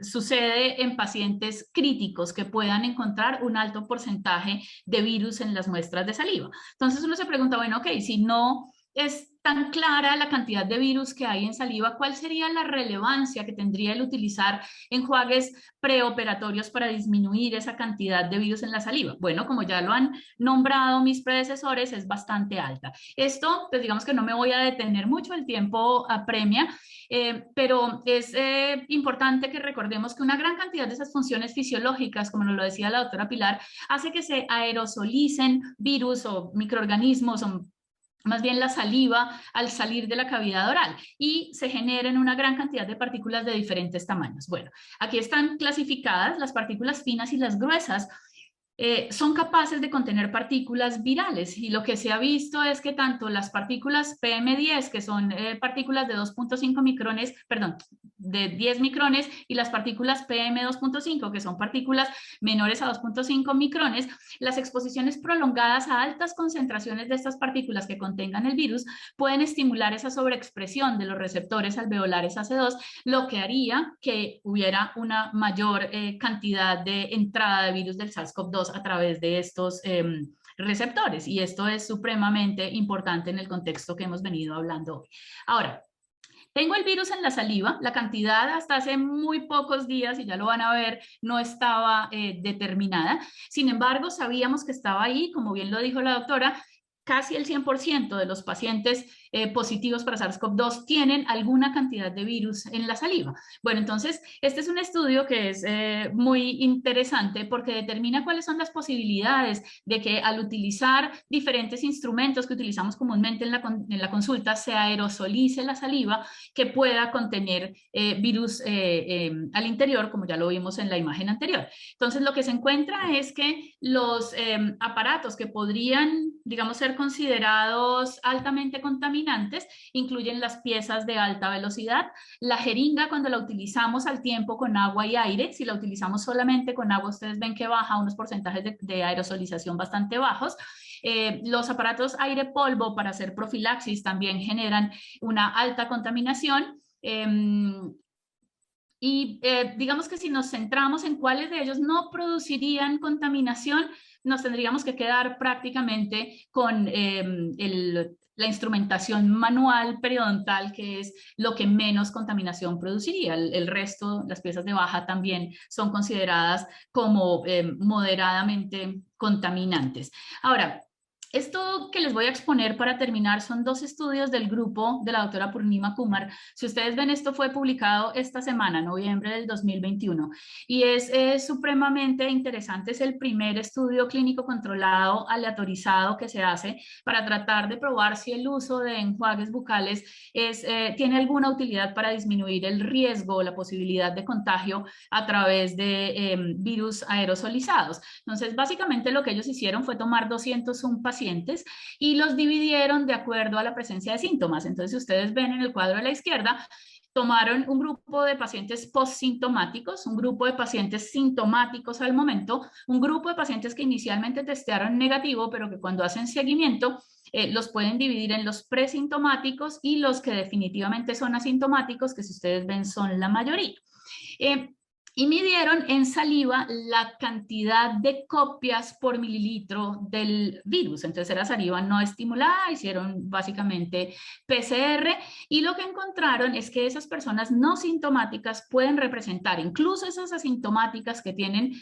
sucede en pacientes críticos que puedan encontrar un alto porcentaje de virus en las muestras de saliva. Entonces uno se pregunta, bueno, ok, si no es tan clara la cantidad de virus que hay en saliva, ¿cuál sería la relevancia que tendría el utilizar enjuagues preoperatorios para disminuir esa cantidad de virus en la saliva? Bueno, como ya lo han nombrado mis predecesores, es bastante alta. Esto, pues digamos que no me voy a detener mucho, el tiempo apremia, pero es importante que recordemos que una gran cantidad de esas funciones fisiológicas, como nos lo decía la doctora Pilar, hace que se aerosolicen virus o microorganismos o más bien la saliva al salir de la cavidad oral y se generan una gran cantidad de partículas de diferentes tamaños. Bueno, aquí están clasificadas las partículas finas y las gruesas. Son capaces de contener partículas virales y lo que se ha visto es que tanto las partículas PM10, que son partículas de 2.5 micrones, perdón, de 10 micrones, y las partículas PM2.5, que son partículas menores a 2.5 micrones, las exposiciones prolongadas a altas concentraciones de estas partículas que contengan el virus pueden estimular esa sobreexpresión de los receptores alveolares AC2, lo que haría que hubiera una mayor cantidad de entrada de virus del SARS-CoV-2 a través de estos receptores, y esto es supremamente importante en el contexto que hemos venido hablando hoy. Ahora, tengo el virus en la saliva, la cantidad hasta hace muy pocos días, y ya lo van a ver, no estaba determinada. Sin embargo, sabíamos que estaba ahí, como bien lo dijo la doctora, casi el 100% de los pacientes positivos para SARS-CoV-2 tienen alguna cantidad de virus en la saliva. Bueno, entonces, este es un estudio que es muy interesante porque determina cuáles son las posibilidades de que al utilizar diferentes instrumentos que utilizamos comúnmente en la consulta se aerosolice la saliva que pueda contener virus al interior, como ya lo vimos en la imagen anterior. Entonces, lo que se encuentra es que los aparatos que podrían, digamos, ser considerados altamente contaminantes incluyen las piezas de alta velocidad, la jeringa cuando la utilizamos al tiempo con agua y aire. Si la utilizamos solamente con agua, ustedes ven que baja unos porcentajes de aerosolización bastante bajos. Los aparatos aire-polvo para hacer profilaxis también generan una alta contaminación. Digamos que si nos centramos en cuáles de ellos no producirían contaminación, nos tendríamos que quedar prácticamente con la instrumentación manual periodontal, que es lo que menos contaminación produciría. El resto, las piezas de baja, también son consideradas como moderadamente contaminantes. Ahora, esto que les voy a exponer para terminar son dos estudios del grupo de la doctora Purnima Kumar. Si ustedes ven, esto fue publicado esta semana, noviembre del 2021, y es supremamente interesante. Es el primer estudio clínico controlado aleatorizado que se hace para tratar de probar si el uso de enjuagues bucales tiene alguna utilidad para disminuir el riesgo o la posibilidad de contagio a través de virus aerosolizados. Entonces, básicamente lo que ellos hicieron fue tomar 201 pacientes y los dividieron de acuerdo a la presencia de síntomas. Entonces, si ustedes ven en el cuadro de la izquierda, tomaron un grupo de pacientes postsintomáticos, un grupo de pacientes sintomáticos al momento, un grupo de pacientes que inicialmente testearon negativo, pero que cuando hacen seguimiento los pueden dividir en los presintomáticos y los que definitivamente son asintomáticos, que si ustedes ven son la mayoría. Y midieron en saliva la cantidad de copias por mililitro del virus. Entonces era saliva no estimulada, hicieron básicamente PCR, y lo que encontraron es que esas personas no sintomáticas pueden representar, incluso esas asintomáticas que tienen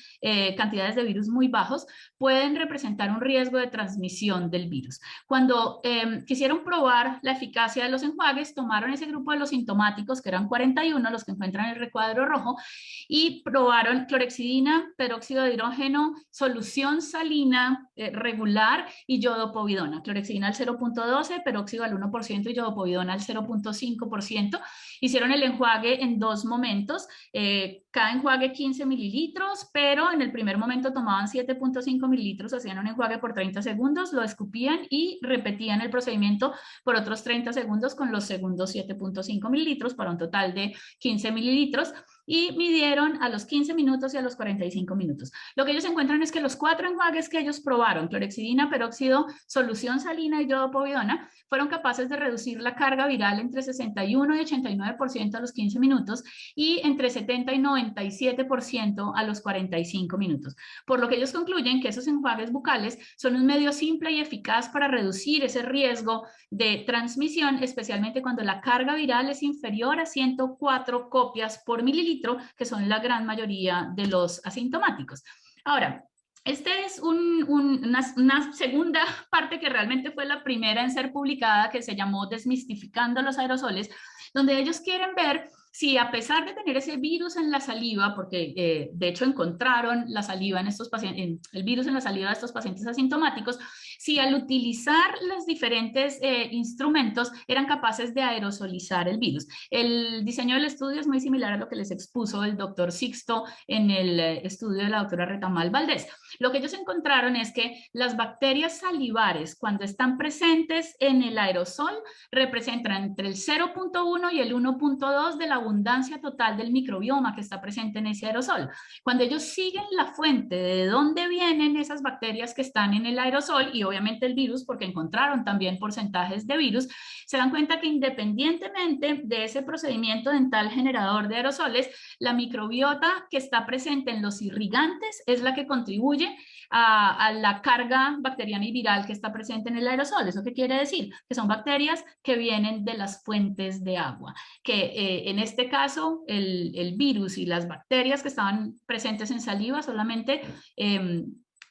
cantidades de virus muy bajos, pueden representar un riesgo de transmisión del virus. Cuando quisieron probar la eficacia de los enjuagues, tomaron ese grupo de los sintomáticos, que eran 41, los que encuentran en el recuadro rojo, y probaron clorexidina, peróxido de hidrógeno, solución salina regular y yodopovidona. Clorexidina al 0.12, peróxido al 1% y yodopovidona al 0.5%. Hicieron el enjuague en dos momentos, cada enjuague 15 mililitros, pero en el primer momento tomaban 7.5 mililitros, hacían un enjuague por 30 segundos, lo escupían y repetían el procedimiento por otros 30 segundos con los segundos 7.5 mililitros para un total de 15 mililitros. Y midieron a los 15 minutos y a los 45 minutos. Lo que ellos encuentran es que los 4 enjuagues que ellos probaron, clorexidina, peróxido, solución salina y yodopovidona, fueron capaces de reducir la carga viral entre 61 y 89% a los 15 minutos y entre 70 y 97% a los 45 minutos. Por lo que ellos concluyen que esos enjuagues bucales son un medio simple y eficaz para reducir ese riesgo de transmisión, especialmente cuando la carga viral es inferior a 104 copias por mililitro, que son la gran mayoría de los asintomáticos. Ahora, esta es una segunda parte que realmente fue la primera en ser publicada, que se llamó Desmistificando los aerosoles, donde ellos quieren ver si, a pesar de tener ese virus en la saliva, porque de hecho encontraron la saliva en estos pacientes, el virus en la saliva de estos pacientes asintomáticos, si al utilizar los diferentes instrumentos eran capaces de aerosolizar el virus. El diseño del estudio es muy similar a lo que les expuso el doctor Sixto en el estudio de la doctora Retamal Valdés. Lo que ellos encontraron es que las bacterias salivares, cuando están presentes en el aerosol, representan entre el 0.1 y el 1.2 de la abundancia total del microbioma que está presente en ese aerosol. Cuando ellos siguen la fuente de dónde vienen esas bacterias que están en el aerosol y obviamente el virus, porque encontraron también porcentajes de virus, se dan cuenta que independientemente de ese procedimiento dental generador de aerosoles, la microbiota que está presente en los irrigantes es la que contribuye a la carga bacteriana y viral que está presente en el aerosol. ¿Eso qué quiere decir? Que son bacterias que vienen de las fuentes de agua, que en este caso el virus y las bacterias que estaban presentes en saliva solamente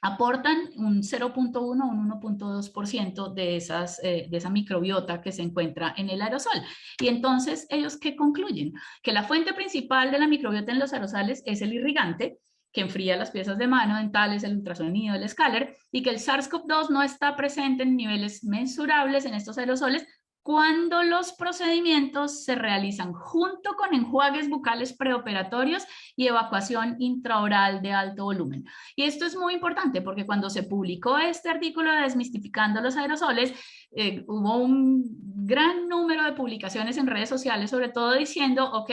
aportan un 0.1 o un 1.2% de esa microbiota que se encuentra en el aerosol. Y entonces, ¿ellos qué concluyen? Que la fuente principal de la microbiota en los aerosoles es el irrigante, que enfría las piezas de mano dentales, el ultrasonido, el escáner, y que el SARS-CoV-2 no está presente en niveles mensurables en estos aerosoles cuando los procedimientos se realizan junto con enjuagues bucales preoperatorios y evacuación intraoral de alto volumen. Y esto es muy importante porque cuando se publicó este artículo de Desmistificando los aerosoles, hubo un gran número de publicaciones en redes sociales, sobre todo diciendo, ok,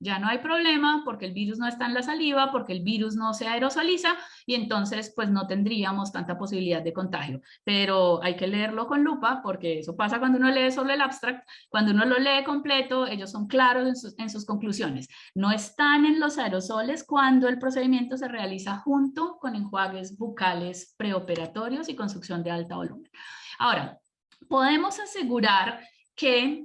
ya no hay problema porque el virus no está en la saliva, porque el virus no se aerosoliza y entonces pues no tendríamos tanta posibilidad de contagio. Pero hay que leerlo con lupa porque eso pasa cuando uno lee solo el abstract. Cuando uno lo lee completo, ellos son claros en sus conclusiones. No están en los aerosoles cuando el procedimiento se realiza junto con enjuagues bucales preoperatorios y con succión de alto volumen. Ahora, podemos asegurar que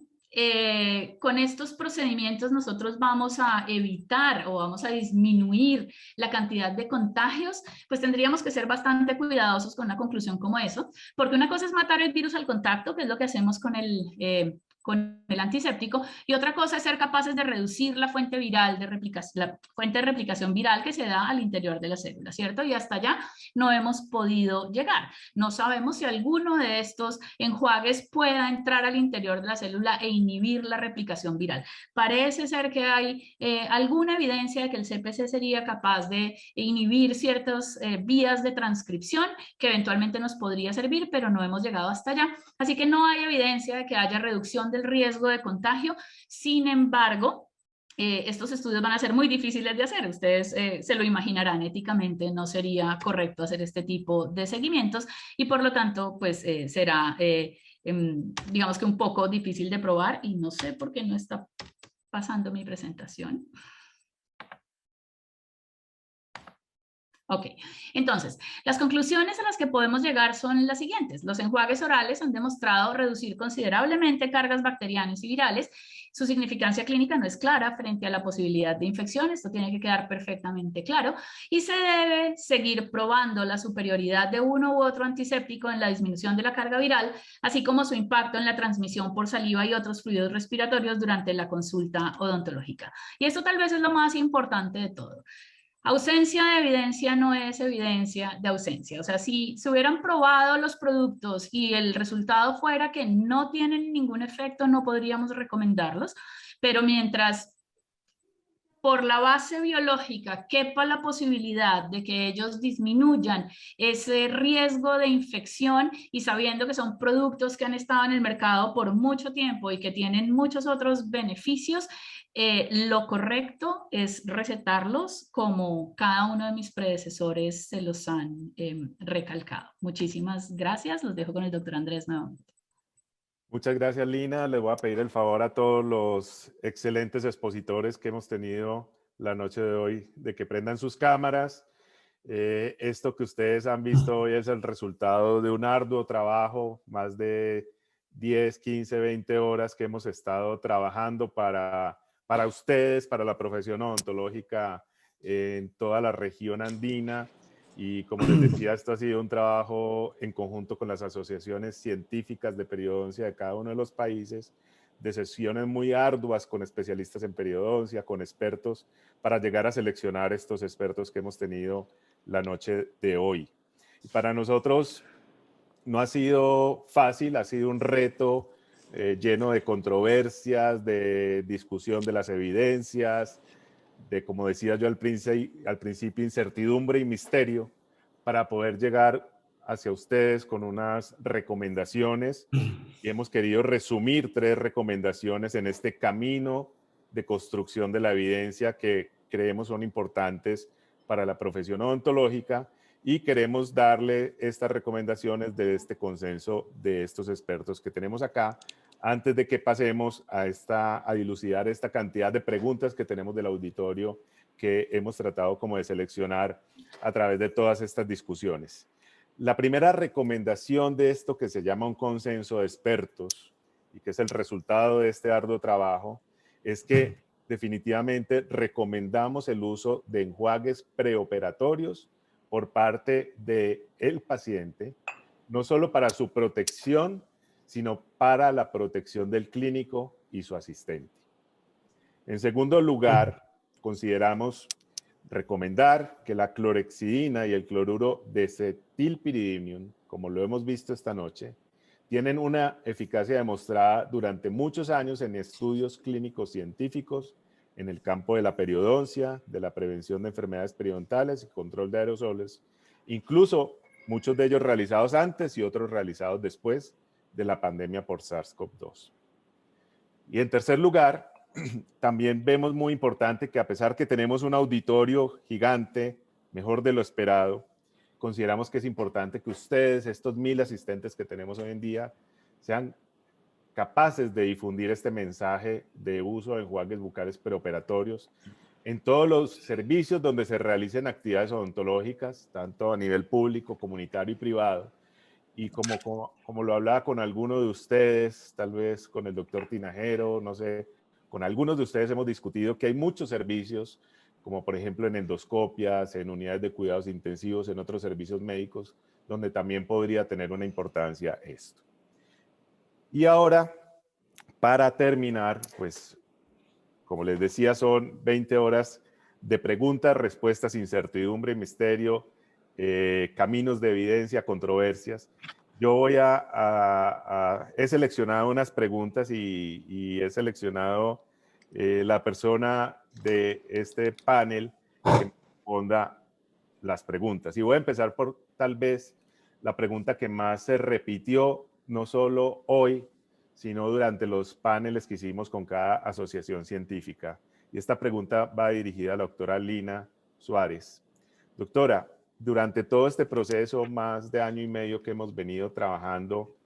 con estos procedimientos nosotros vamos a evitar o vamos a disminuir la cantidad de contagios, pues tendríamos que ser bastante cuidadosos con una conclusión como eso, porque una cosa es matar el virus al contacto, que es lo que hacemos con el antiséptico, y otra cosa es ser capaces de reducir la fuente viral de replicación, la fuente de replicación viral que se da al interior de la célula, ¿cierto? Y hasta allá no hemos podido llegar. No sabemos si alguno de estos enjuagues pueda entrar al interior de la célula e inhibir la replicación viral. Parece ser que hay alguna evidencia de que el CPC sería capaz de inhibir ciertas vías de transcripción que eventualmente nos podría servir, pero no hemos llegado hasta allá. Así que no hay evidencia de que haya reducción del riesgo de contagio. Sin embargo, estos estudios van a ser muy difíciles de hacer. Ustedes se lo imaginarán, éticamente no sería correcto hacer este tipo de seguimientos y por lo tanto pues será digamos que un poco difícil de probar y no sé por qué no está pasando mi presentación. Ok, entonces, las conclusiones a las que podemos llegar son las siguientes. Los enjuagues orales han demostrado reducir considerablemente cargas bacterianas y virales. Su significancia clínica no es clara frente a la posibilidad de infección. Esto tiene que quedar perfectamente claro. Y se debe seguir probando la superioridad de uno u otro antiséptico en la disminución de la carga viral, así como su impacto en la transmisión por saliva y otros fluidos respiratorios durante la consulta odontológica. Y esto tal vez es lo más importante de todo. Ausencia de evidencia no es evidencia de ausencia. O sea, si se hubieran probado los productos y el resultado fuera que no tienen ningún efecto, no podríamos recomendarlos. Pero mientras por la base biológica quepa la posibilidad de que ellos disminuyan ese riesgo de infección y sabiendo que son productos que han estado en el mercado por mucho tiempo y que tienen muchos otros beneficios, lo correcto es recetarlos como cada uno de mis predecesores se los han recalcado. Muchísimas gracias. Los dejo con el doctor Andrés nuevamente. Muchas gracias, Lina. Les voy a pedir el favor a todos los excelentes expositores que hemos tenido la noche de hoy de que prendan sus cámaras. Esto que ustedes han visto hoy es el resultado de un arduo trabajo, más de 10, 15, 20 horas que hemos estado trabajando para ustedes, para la profesión odontológica en toda la región andina. Y como les decía, esto ha sido un trabajo en conjunto con las asociaciones científicas de periodoncia de cada uno de los países, de sesiones muy arduas con especialistas en periodoncia, con expertos, para llegar a seleccionar estos expertos que hemos tenido la noche de hoy. Y para nosotros no ha sido fácil, ha sido un reto lleno de controversias, de discusión de las evidencias, de, como decía yo al principio, incertidumbre y misterio, para poder llegar hacia ustedes con unas recomendaciones. Y hemos querido resumir 3 recomendaciones en este camino de construcción de la evidencia que creemos son importantes para la profesión odontológica, y queremos darle estas recomendaciones de este consenso de estos expertos que tenemos acá, antes de que pasemos a dilucidar esta cantidad de preguntas que tenemos del auditorio que hemos tratado como de seleccionar a través de todas estas discusiones. La primera recomendación de esto, que se llama un consenso de expertos y que es el resultado de este arduo trabajo, es que definitivamente recomendamos el uso de enjuagues preoperatorios por parte del paciente, no solo para su protección, sino para la protección del clínico y su asistente. En segundo lugar, consideramos recomendar que la clorhexidina y el cloruro de cetilpiridinium, como lo hemos visto esta noche, tienen una eficacia demostrada durante muchos años en estudios clínicos científicos en el campo de la periodoncia, de la prevención de enfermedades periodontales y control de aerosoles, incluso muchos de ellos realizados antes y otros realizados después de la pandemia por SARS-CoV-2. Y en tercer lugar, también vemos muy importante que, a pesar que tenemos un auditorio gigante, mejor de lo esperado, consideramos que es importante que ustedes, estos 1000 asistentes que tenemos hoy en día, sean capaces de difundir este mensaje de uso de enjuagues bucales preoperatorios en todos los servicios donde se realicen actividades odontológicas, tanto a nivel público, comunitario y privado. Y como lo hablaba con alguno de ustedes, tal vez con el doctor Tinajero, no sé, con algunos de ustedes hemos discutido que hay muchos servicios, como por ejemplo en endoscopias, en unidades de cuidados intensivos, en otros servicios médicos, donde también podría tener una importancia esto. Y ahora, para terminar, pues, como les decía, son 20 horas de preguntas, respuestas, incertidumbre, misterio, caminos de evidencia, controversias. Yo voy he seleccionado unas preguntas y he seleccionado la persona de este panel que responda las preguntas. Y voy a empezar por tal vez la pregunta que más se repitió, no solo hoy, sino durante los paneles que hicimos con cada asociación científica. Y esta pregunta va dirigida a la doctora Lina Suárez. Doctora, durante todo este proceso, más de año y medio que hemos venido trabajando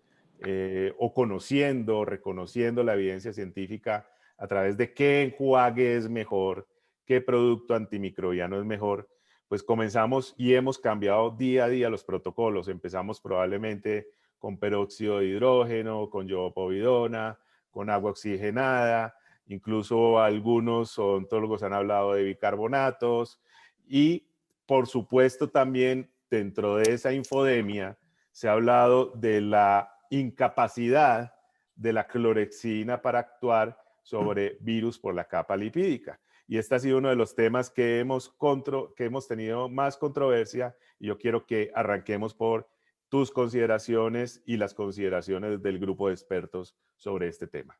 o conociendo, reconociendo la evidencia científica a través de qué enjuague es mejor, qué producto antimicrobiano es mejor, pues comenzamos y hemos cambiado día a día los protocolos. Empezamos probablemente con peróxido de hidrógeno, con iodopovidona, con agua oxigenada, incluso algunos odontólogos han hablado de bicarbonatos, y por supuesto también dentro de esa infodemia se ha hablado de la incapacidad de la clorhexidina para actuar sobre virus por la capa lipídica. Y este ha sido uno de los temas que hemos tenido más controversia, y yo quiero que arranquemos por tus consideraciones y las consideraciones del grupo de expertos sobre este tema.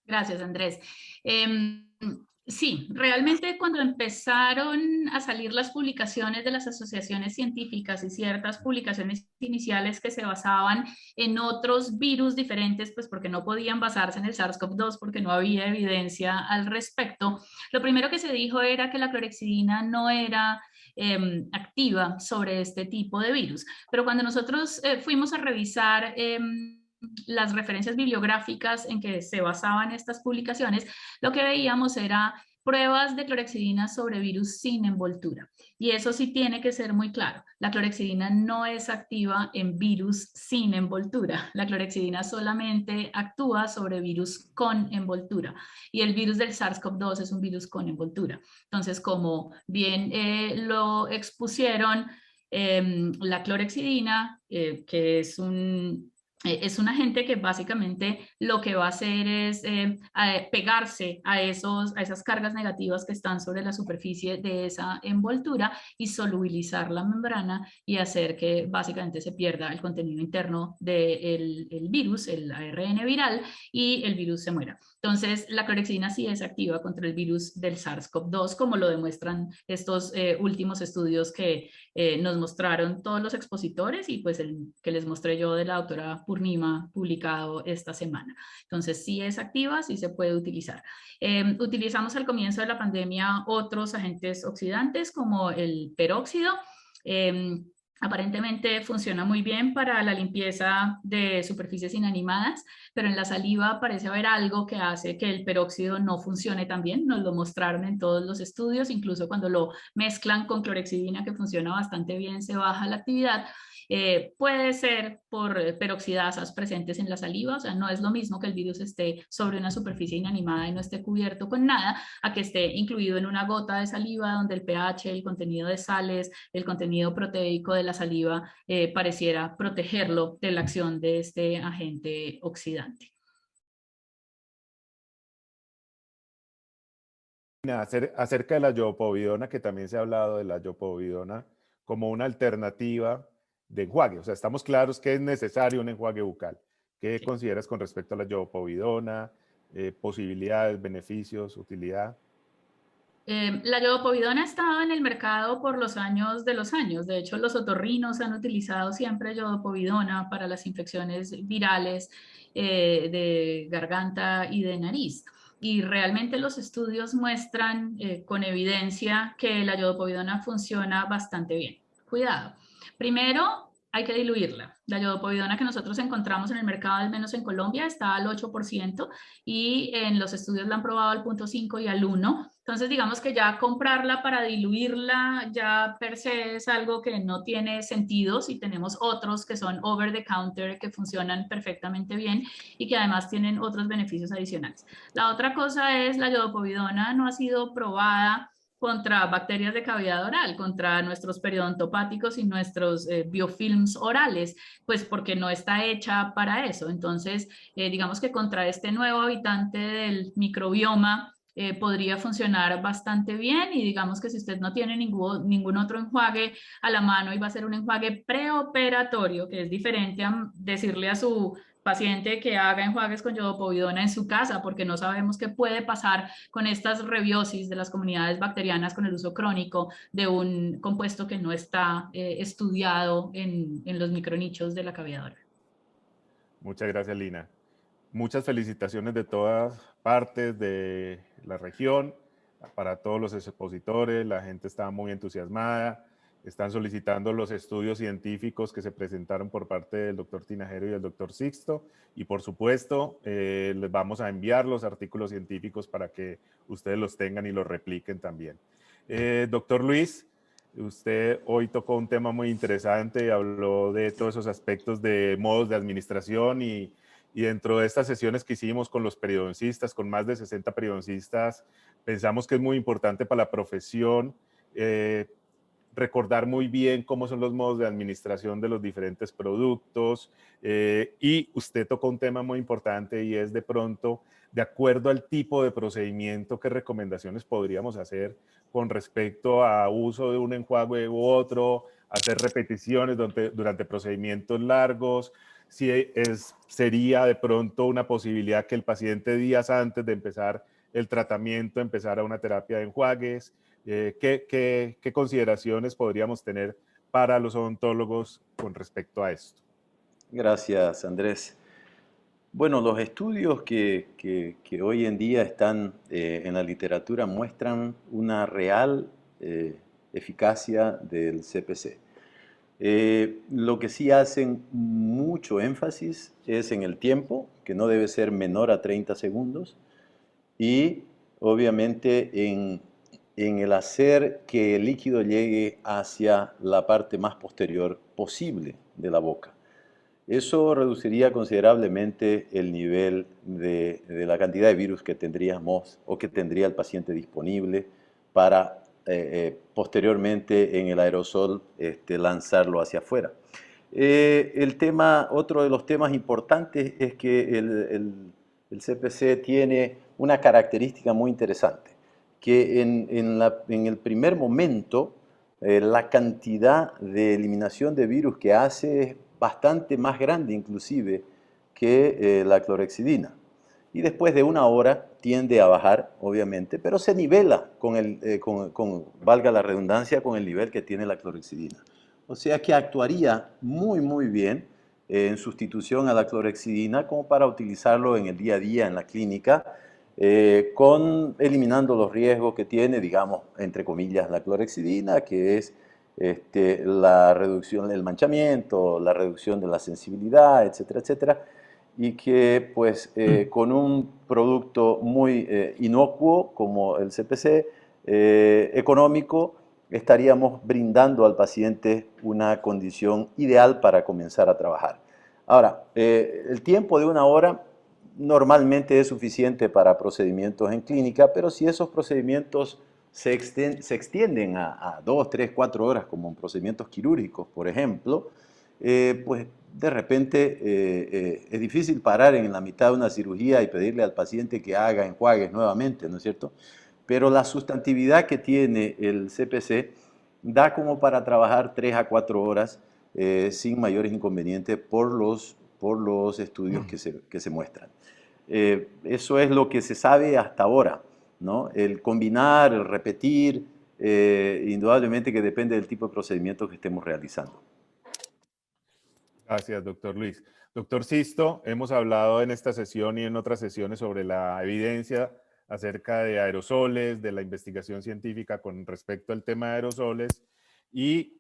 Gracias, Andrés. Sí, realmente cuando empezaron a salir las publicaciones de las asociaciones científicas y ciertas publicaciones iniciales que se basaban en otros virus diferentes, pues porque no podían basarse en el SARS-CoV-2 porque no había evidencia al respecto, lo primero que se dijo era que la clorhexidina no era activa sobre este tipo de virus. Pero cuando nosotros fuimos a revisar las referencias bibliográficas en que se basaban estas publicaciones, lo que veíamos era pruebas de clorhexidina sobre virus sin envoltura. Y eso sí tiene que ser muy claro. La clorhexidina no es activa en virus sin envoltura. La clorhexidina solamente actúa sobre virus con envoltura. Y el virus del SARS-CoV-2 es un virus con envoltura. Entonces, como bien lo expusieron, la clorhexidina, que es un Es un agente que básicamente lo que va a hacer es pegarse a esas cargas negativas que están sobre la superficie de esa envoltura y solubilizar la membrana y hacer que básicamente se pierda el contenido interno del virus, el ARN viral, y el virus se muera. Entonces, la clorexidina sí es activa contra el virus del SARS-CoV-2, como lo demuestran estos últimos estudios que nos mostraron todos los expositores y pues el que les mostré yo de la doctora Purnima publicado esta semana. Entonces sí es activa, sí se puede utilizar. Utilizamos al comienzo de la pandemia otros agentes oxidantes como el peróxido. Aparentemente funciona muy bien para la limpieza de superficies inanimadas, pero en la saliva parece haber algo que hace que el peróxido no funcione tan bien. Nos lo mostraron en todos los estudios, incluso cuando lo mezclan con clorexidina, que funciona bastante bien, se baja la actividad. Puede ser por peroxidasas presentes en la saliva, o sea, no es lo mismo que el virus esté sobre una superficie inanimada y no esté cubierto con nada, a que esté incluido en una gota de saliva donde el pH, el contenido de sales, el contenido proteico de la saliva pareciera protegerlo de la acción de este agente oxidante. Acerca de la iopovidona, que también se ha hablado de la iopovidona como una alternativa de enjuague. O sea, estamos claros que es necesario un enjuague bucal. ¿Qué consideras con respecto a la iopovidona? Posibilidades, beneficios, utilidad. La iodopovidona ha estado en el mercado por los años de los años. De hecho, los otorrinos han utilizado siempre iodopovidona para las infecciones virales de garganta y de nariz. Y realmente los estudios muestran con evidencia que la iodopovidona funciona bastante bien. Cuidado. Primero, hay que diluirla. La iodopovidona que nosotros encontramos en el mercado, al menos en Colombia, está al 8% y en los estudios la han probado al 0.5 y al 1%. Entonces, digamos que ya comprarla para diluirla ya per se es algo que no tiene sentido si tenemos otros que son over the counter, que funcionan perfectamente bien y que además tienen otros beneficios adicionales. La otra cosa es la iodopovidona no ha sido probada contra bacterias de cavidad oral, contra nuestros periodontopáticos y nuestros biofilms orales, pues porque no está hecha para eso. Entonces, digamos que contra este nuevo habitante del microbioma, podría funcionar bastante bien y digamos que si usted no tiene ningún otro enjuague a la mano y va a ser un enjuague preoperatorio, que es diferente a decirle a su paciente que haga enjuagues con iodopovidona en su casa, porque no sabemos qué puede pasar con estas rebiosis de las comunidades bacterianas con el uso crónico de un compuesto que no está estudiado en los micronichos de la cavidad oral. Muchas gracias, Lina. Muchas felicitaciones de todas partes de la región, para todos los expositores. La gente está muy entusiasmada, están solicitando los estudios científicos que se presentaron por parte del doctor Tinajero y del doctor Sixto, y por supuesto les vamos a enviar los artículos científicos para que ustedes los tengan y los repliquen también. Doctor Luis, usted hoy tocó un tema muy interesante y habló de todos esos aspectos de modos de administración y dentro de estas sesiones que hicimos con los periodoncistas, con más de 60 periodoncistas, pensamos que es muy importante para la profesión recordar muy bien cómo son los modos de administración de los diferentes productos. Y usted tocó un tema muy importante y es de pronto, de acuerdo al tipo de procedimiento, qué recomendaciones podríamos hacer con respecto a uso de un enjuague u otro, hacer repeticiones durante procedimientos largos. Si sería de pronto una posibilidad que el paciente días antes de empezar el tratamiento empezara una terapia de enjuagues. ¿Qué consideraciones podríamos tener para los odontólogos con respecto a esto? Gracias, Andrés. Bueno, los estudios que hoy en día están en la literatura muestran una real eficacia del CPC. Lo que sí hacen mucho énfasis es en el tiempo, que no debe ser menor a 30 segundos, y obviamente en el hacer que el líquido llegue hacia la parte más posterior posible de la boca. Eso reduciría considerablemente el nivel de la cantidad de virus que tendríamos o que tendría el paciente disponible para posteriormente en el aerosol lanzarlo hacia afuera. Otro de los temas importantes es que el CPC tiene una característica muy interesante, que en el primer momento la cantidad de eliminación de virus que hace es bastante más grande inclusive que la clorhexidina. Y después de una hora tiende a bajar, obviamente, pero se nivela valga la redundancia, con el nivel que tiene la clorhexidina. O sea que actuaría muy, muy bien en sustitución a la clorhexidina como para utilizarlo en el día a día en la clínica, eliminando los riesgos que tiene, digamos, entre comillas, la clorhexidina, que es la reducción del manchamiento, la reducción de la sensibilidad, etcétera, etcétera, y que pues con un producto muy inocuo como el CPC, económico, estaríamos brindando al paciente una condición ideal para comenzar a trabajar. Ahora, el tiempo de una hora normalmente es suficiente para procedimientos en clínica, pero si esos procedimientos se extienden a 2, 3, 4 horas, como en procedimientos quirúrgicos, por ejemplo, pues de repente es difícil parar en la mitad de una cirugía y pedirle al paciente que haga enjuagues nuevamente, ¿no es cierto? Pero la sustantividad que tiene el CPC da como para trabajar 3 a 4 horas sin mayores inconvenientes por los estudios que se muestran. Eso es lo que se sabe hasta ahora, ¿no? El combinar, el repetir, indudablemente que depende del tipo de procedimiento que estemos realizando. Gracias, doctor Luis. Doctor Sisto, hemos hablado en esta sesión y en otras sesiones sobre la evidencia acerca de aerosoles, de la investigación científica con respecto al tema de aerosoles, y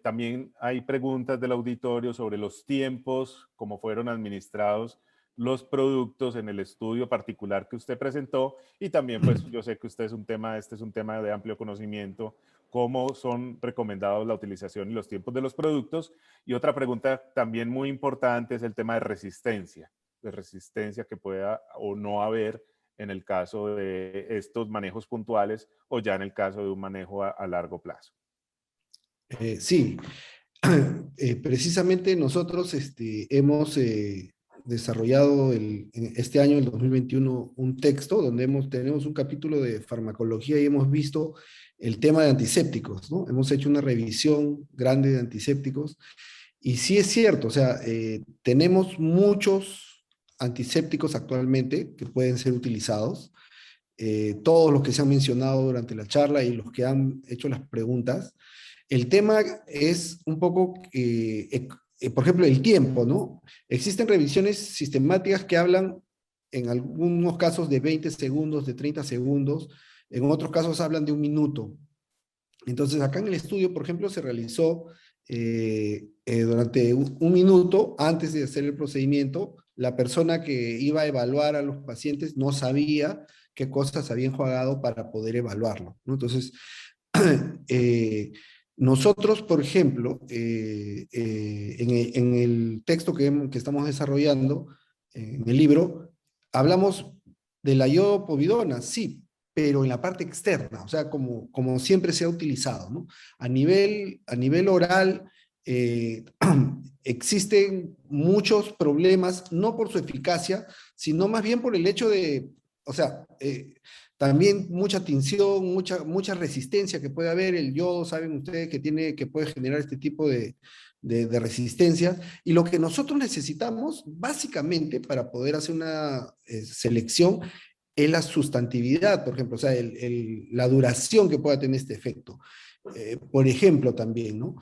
también hay preguntas del auditorio sobre los tiempos, cómo fueron administrados los productos en el estudio particular que usted presentó, y también pues yo sé que este es un tema de amplio conocimiento, cómo son recomendados la utilización y los tiempos de los productos. Y otra pregunta también muy importante es el tema de resistencia que pueda o no haber en el caso de estos manejos puntuales o ya en el caso de un manejo a largo plazo. Sí, precisamente nosotros hemos desarrollado este año, el 2021, un texto donde tenemos un capítulo de farmacología y hemos visto el tema de antisépticos, ¿no? Hemos hecho una revisión grande de antisépticos y sí es cierto, o sea, tenemos muchos antisépticos actualmente que pueden ser utilizados, todos los que se han mencionado durante la charla y los que han hecho las preguntas. El tema es un poco, por ejemplo, el tiempo, ¿no? Existen revisiones sistemáticas que hablan en algunos casos de 20 segundos, de 30 segundos, en otros casos hablan de 1 minuto. Entonces, acá en el estudio, por ejemplo, se realizó durante 1 minuto antes de hacer el procedimiento. La persona que iba a evaluar a los pacientes no sabía qué cosas había enjuagado para poder evaluarlo, ¿no? Entonces, nosotros, por ejemplo, en el texto que estamos desarrollando, en el libro, hablamos de la iodopovidona, sí, pero en la parte externa, o sea, como siempre se ha utilizado, ¿no? A nivel oral, existen muchos problemas, no por su eficacia, sino más bien por el hecho de, o sea, también mucha tinción, mucha resistencia que puede haber. El yodo, saben ustedes que puede generar este tipo de resistencia. Y lo que nosotros necesitamos, básicamente, para poder hacer una selección, es la sustantividad, por ejemplo, o sea, la duración que pueda tener este efecto. Por ejemplo, también, ¿no?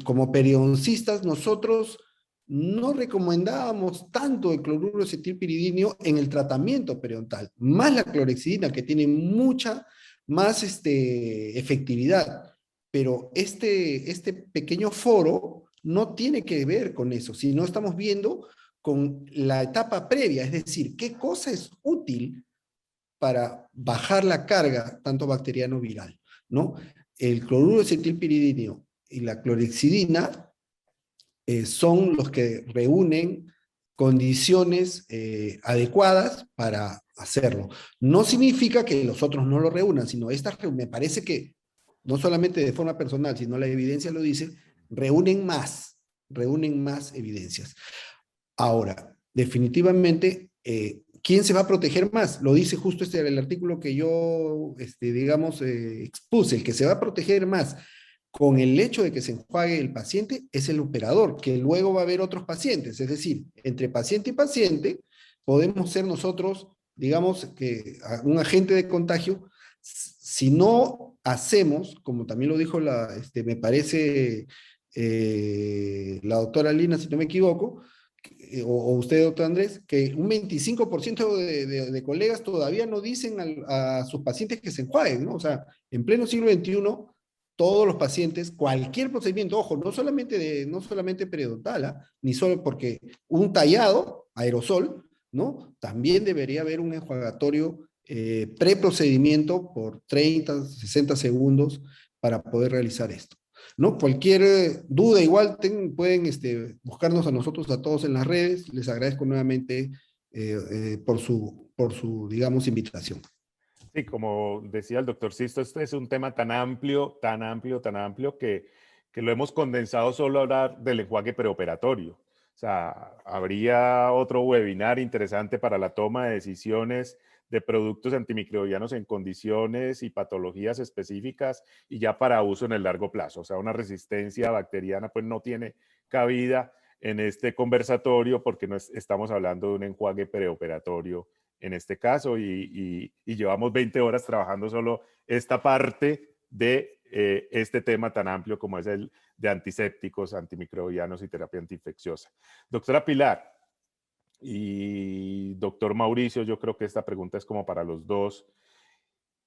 Como periodoncistas, nosotros no recomendábamos tanto el cloruro de acetilpiridinio en el tratamiento periodontal, más la clorhexidina, que tiene mucha más efectividad. Pero este pequeño foro no tiene que ver con eso, sino estamos viendo con la etapa previa, es decir, qué cosa es útil para bajar la carga, tanto bacteriano viral, ¿no? El cloruro de acetilpiridinio y la clorhexidina son los que reúnen condiciones adecuadas para hacerlo. No significa que los otros no lo reúnan, sino me parece que, no solamente de forma personal, sino la evidencia lo dice, reúnen más. reúnen más evidencias. Ahora, definitivamente, ¿quién se va a proteger más? Lo dice justo el artículo que yo, digamos, expuse. El que se va a proteger más con el hecho de que se enjuague el paciente es el operador, que luego va a haber otros pacientes. Es decir, entre paciente y paciente podemos ser nosotros, digamos, que un agente de contagio, si no hacemos, como también lo dijo me parece, la doctora Lina, si no me equivoco, o usted, doctor Andrés, que un 25% de colegas todavía no dicen a sus pacientes que se enjuaguen, ¿no? O sea, en pleno siglo XXI, todos los pacientes, cualquier procedimiento, ojo, no solamente periodontal, ¿ah? Ni solo porque un tallado, aerosol, ¿no? También debería haber un enjuagatorio preprocedimiento por 30, 60 segundos para poder realizar esto, ¿no? Cualquier duda, igual pueden buscarnos a nosotros, a todos en las redes. Les agradezco nuevamente por su, digamos, invitación. Sí, como decía el doctor Sisto, este es un tema tan amplio, que lo hemos condensado solo a hablar del enjuague preoperatorio. O sea, habría otro webinar interesante para la toma de decisiones de productos antimicrobianos en condiciones y patologías específicas y ya para uso en el largo plazo. O sea, una resistencia bacteriana pues no tiene cabida en este conversatorio porque no estamos hablando de un enjuague preoperatorio en este caso y llevamos 20 horas trabajando solo esta parte de este tema tan amplio como es el de antisépticos, antimicrobianos y terapia antiinfecciosa. Doctora Pilar y doctor Mauricio, yo creo que esta pregunta es como para los dos.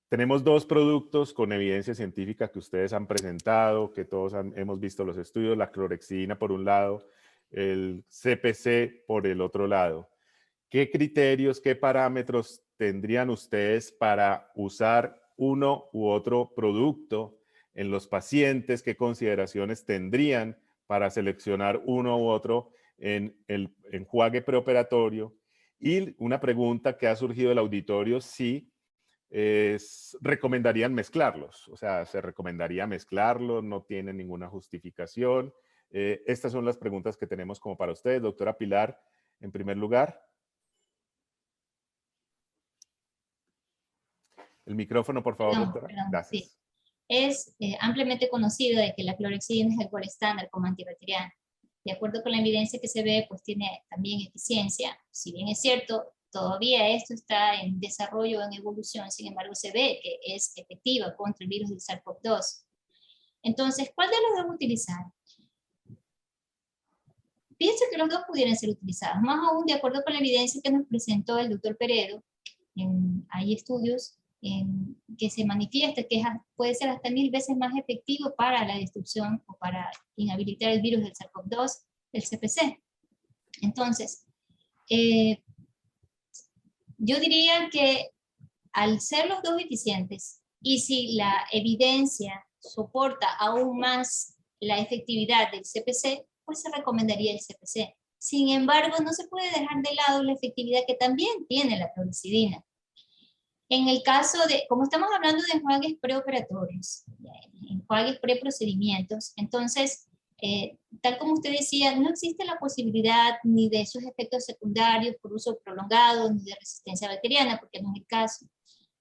Tenemos dos productos con evidencia científica que ustedes han presentado, que todos hemos visto los estudios, la clorexidina por un lado, el CPC por el otro lado. ¿Qué criterios, qué parámetros tendrían ustedes para usar uno u otro producto en los pacientes? ¿Qué consideraciones tendrían para seleccionar uno u otro en el enjuague preoperatorio? Y una pregunta que ha surgido del auditorio, si recomendarían mezclarlos. O sea, ¿se recomendaría mezclarlos? ¿No tiene ninguna justificación? Estas son las preguntas que tenemos como para ustedes. Doctora Pilar, en primer lugar. El micrófono, por favor, doctora. Gracias. Sí. Es ampliamente conocido de que la clorexidina es el gol estándar como antibacteriana. De acuerdo con la evidencia que se ve, pues tiene también eficiencia. Si bien es cierto, todavía esto está en desarrollo, en evolución, sin embargo se ve que es efectiva contra el virus del SARS-CoV-2. Entonces, ¿cuál de los dos utilizar? Pienso que los dos pudieran ser utilizados, más aún de acuerdo con la evidencia que nos presentó el doctor Peredo. Hay estudios que se manifiesta que puede ser hasta 1000 veces más efectivo para la destrucción o para inhabilitar el virus del SARS-CoV-2, el CPC. Entonces, yo diría que al ser los dos eficientes y si la evidencia soporta aún más la efectividad del CPC, pues se recomendaría el CPC. Sin embargo, no se puede dejar de lado la efectividad que también tiene la clorexidina. En el caso de, como estamos hablando de enjuagues preoperatorios, enjuagues preprocedimientos, entonces, tal como usted decía, no existe la posibilidad ni de sus efectos secundarios por uso prolongado, ni de resistencia bacteriana, porque no es el caso.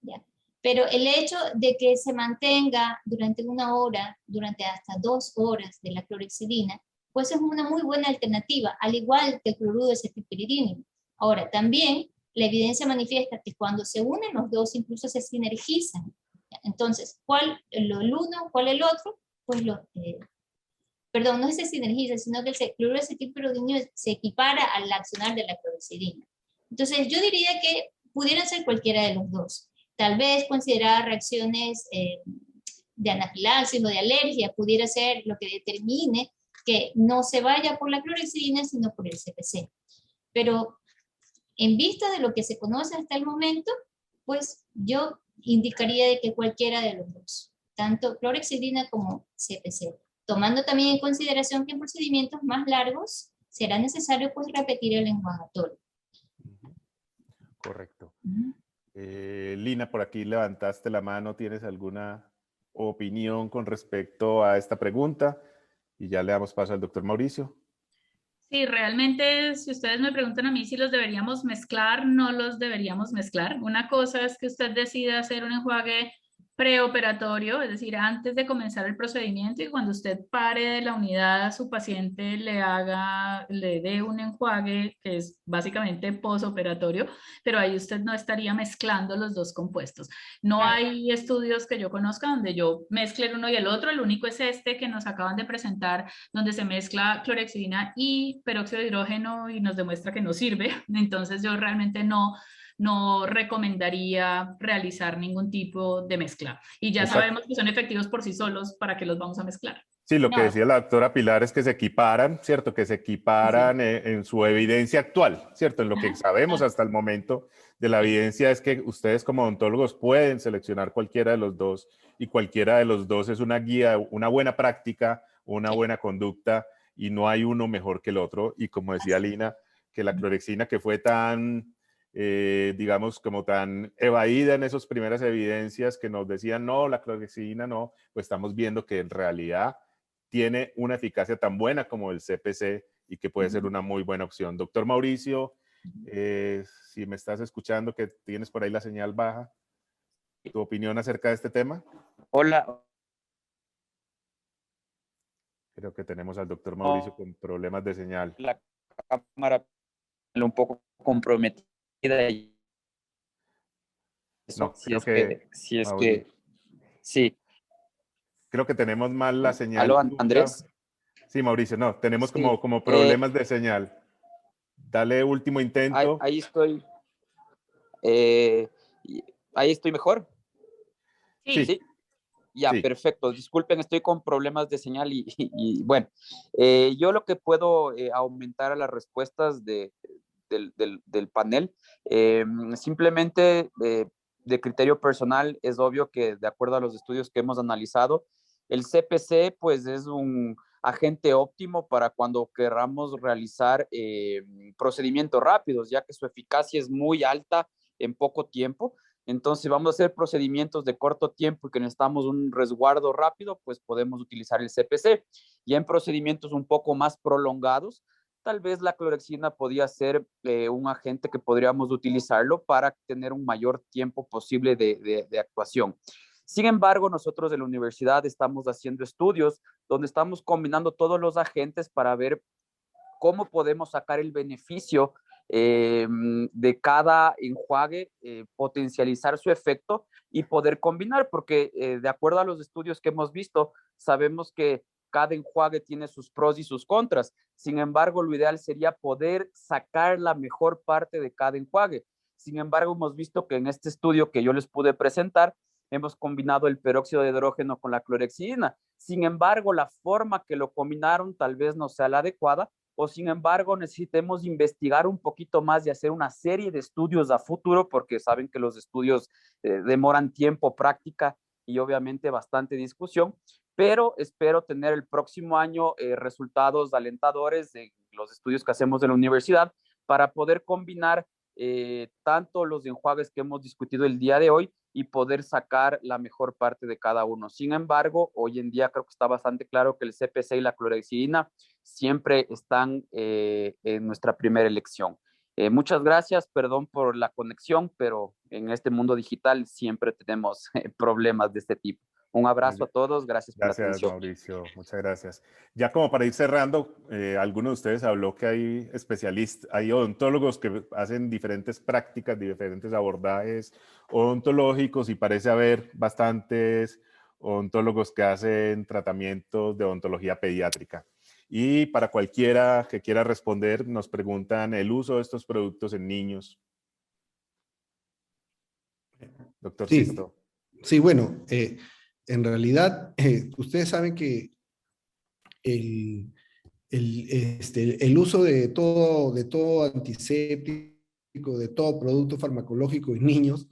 ¿Ya? Pero el hecho de que se mantenga durante 1 hora, durante hasta 2 horas de la clorexidina, pues es una muy buena alternativa, al igual que el cloruro de acetilpiridina. Ahora, también la evidencia manifiesta que cuando se unen los dos incluso se sinergizan. Entonces, ¿cuál el uno, cuál el otro? Pues perdón, no se sinergiza, sino que el cloruro de acetilpiridina se equipara al accionar de la clorexidina. Entonces, yo diría que pudieran ser cualquiera de los dos. Tal vez considerar reacciones de anafilaxis o de alergia pudiera ser lo que determine que no se vaya por la clorexidina, sino por el CPC. Pero en vista de lo que se conoce hasta el momento, pues yo indicaría de que cualquiera de los dos, tanto clorexidina como CPC, tomando también en consideración que en procedimientos más largos será necesario pues repetir el enjuagatorio. Correcto. Lina, por aquí levantaste la mano, ¿tienes alguna opinión con respecto a esta pregunta? Y ya le damos paso al doctor Mauricio. Sí, realmente si ustedes me preguntan a mí si los deberíamos mezclar, no los deberíamos mezclar. Una cosa es que usted decida hacer un enjuague preoperatorio, es decir, antes de comenzar el procedimiento, y cuando usted pare de la unidad a su paciente le dé un enjuague que es básicamente posoperatorio, pero ahí usted no estaría mezclando los dos compuestos. No hay estudios que yo conozca donde yo mezcle el uno y el otro, el único es este que nos acaban de presentar, donde se mezcla clorhexidina y peróxido de hidrógeno y nos demuestra que no sirve. Entonces yo realmente no recomendaría realizar ningún tipo de mezcla. Y ya Exacto. sabemos que son efectivos por sí solos, ¿para qué los vamos a mezclar? Sí, lo que Nada. decía la doctora Pilar es que se equiparan, ¿cierto? Que se equiparan en su evidencia actual, ¿cierto? En lo que sabemos hasta el momento de la evidencia es que ustedes como odontólogos pueden seleccionar cualquiera de los dos y cualquiera de los dos es una guía, una buena práctica, una buena conducta y no hay uno mejor que el otro. Y como decía Lina, que la clorhexidina que fue tan, digamos, como tan evadida en esas primeras evidencias que nos decían, no, la clorhexidina no, pues estamos viendo que en realidad tiene una eficacia tan buena como el CPC y que puede ser una muy buena opción. Doctor Mauricio, si me estás escuchando, que tienes por ahí la señal baja, ¿tu opinión acerca de este tema? Hola. Creo que tenemos al doctor Mauricio con problemas de señal. La cámara un poco comprometida. No, Si creo es que, sí. Creo que tenemos mal la señal. ¿Aló, tuya. Andrés? Sí, Mauricio, no, tenemos Sí, como problemas de señal. Dale último intento. Ahí estoy. Ahí estoy mejor. Sí. Sí. Ya, Sí. perfecto. Disculpen, estoy con problemas de señal y bueno, yo lo que puedo aumentar a las respuestas del panel, simplemente de criterio personal, es obvio que de acuerdo a los estudios que hemos analizado, el CPC pues es un agente óptimo para cuando queramos realizar procedimientos rápidos, ya que su eficacia es muy alta en poco tiempo. Entonces, vamos a hacer procedimientos de corto tiempo y que necesitamos un resguardo rápido, pues podemos utilizar el CPC. Y en procedimientos un poco más prolongados, tal vez la clorhexidina podría ser un agente que podríamos utilizarlo para tener un mayor tiempo posible de actuación. Sin embargo, nosotros en la universidad estamos haciendo estudios donde estamos combinando todos los agentes para ver cómo podemos sacar el beneficio de cada enjuague, potencializar su efecto y poder combinar, porque de acuerdo a los estudios que hemos visto, sabemos que cada enjuague tiene sus pros y sus contras. Sin embargo, lo ideal sería poder sacar la mejor parte de cada enjuague. Sin embargo, hemos visto que en este estudio que yo les pude presentar, hemos combinado el peróxido de hidrógeno con la clorhexidina. Sin embargo, la forma que lo combinaron tal vez no sea la adecuada, o sin embargo necesitemos investigar un poquito más y hacer una serie de estudios a futuro, porque saben que los estudios demoran tiempo, práctica y obviamente bastante discusión, pero espero tener el próximo año resultados alentadores de los estudios que hacemos en la universidad para poder combinar tanto los enjuagues que hemos discutido el día de hoy y poder sacar la mejor parte de cada uno. Sin embargo, hoy en día creo que está bastante claro que el CPC y la clorhexidina siempre están en nuestra primera elección. Muchas gracias, perdón por la conexión, pero en este mundo digital siempre tenemos problemas de este tipo. Un abrazo a todos, gracias por la atención. Gracias, Mauricio, muchas gracias. Ya como para ir cerrando, alguno de ustedes habló que hay especialistas, hay odontólogos que hacen diferentes prácticas, diferentes abordajes odontológicos y parece haber bastantes odontólogos que hacen tratamientos de odontología pediátrica. Y para cualquiera que quiera responder, nos preguntan el uso de estos productos en niños. Doctor Sisto. Sí, bueno, en realidad, ustedes saben que el uso de todo antiséptico, de todo producto farmacológico en niños,